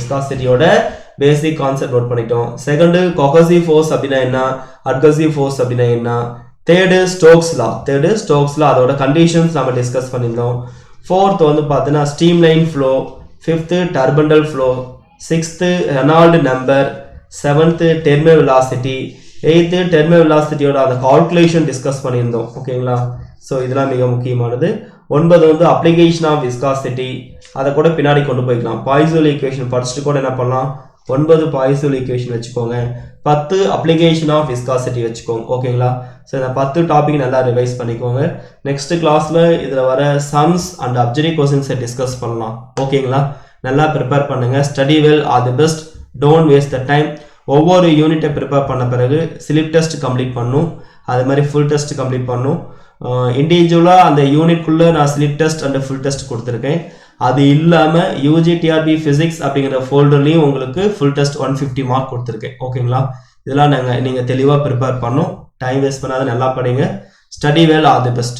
செகண்டு கொஹசிவ் ஃபோர்ஸ் அப்படின்னா என்ன, அட்ஹசிவ் ஃபோர்ஸ் அப்படின்னா என்ன. தேர்டு ஸ்டோக்ஸ் லா, அதோட கண்டிஷன்ஸ் நம்ம டிஸ்கஸ் பண்ணியிருந்தோம். 4th வந்து பார்த்தீங்கன்னா streamline flow, 5th turbulent flow, 6th Reynold number, 7th terminal velocity, 8th terminal வெலாசிட்டியோட அந்த கால்குலேஷன் டிஸ்கஸ் பண்ணியிருந்தோம். ஓகேங்களா? ஸோ இதெல்லாம் மிக முக்கியமானது. 9 வந்து அப்ளிகேஷன் ஆஃப் விஸ்காசிட்டி, அதை கூட பின்னாடி கொண்டு போய்க்கலாம். பாய்சூல் ஈக்குவேஷன் படிச்சுட்டு கூட என்ன பண்ணலாம், 9 பாய்சூல் ஈக்குவேஷன் வச்சுக்கோங்க, 10 அப்ளிகேஷன் ஆஃப் விஸ்காசிட்டி வச்சுக்கோங்க. ஓகேங்களா? ஸோ இந்த 10 டாபிக் நல்லா ரிவைஸ் பண்ணிக்கோங்க. நெக்ஸ்ட் கிளாஸில் இதில் வர சம்ஸ் அண்ட் அப்ஜெக்டிவ் கொஸ்டின்ஸை டிஸ்கஸ் பண்ணலாம். ஓகேங்களா? நல்லா ப்ரிப்பேர் பண்ணுங்கள். Study well, all the best, don't waste the time. ஒவ்வொரு யூனிட்டை ப்ரிப்பேர் பண்ண பிறகு ஸ்லிப் டெஸ்ட் கம்ப்ளீட் பண்ணும், அது மாதிரி ஃபுல் டெஸ்ட் கம்ப்ளீட் பண்ணும். இண்டிவிஜுவலாக அந்த யூனிட்குள்ளே நான் slip test and full test கொடுத்துருக்கேன். அது இல்லாமல் UGTRB ஃபிசிக்ஸ் அப்படிங்கிற ஃபோல்டர்லேயும் உங்களுக்கு ஃபுல் டெஸ்ட் 150 மார்க் கொடுத்துருக்கேன். ஓகேங்களா? இதெல்லாம் நீங்கள் தெளிவாக ப்ரிப்பேர் பண்ணணும். டைம் வேஸ்ட் பண்ணாத நல்லா படிங்க. Study well, all the best.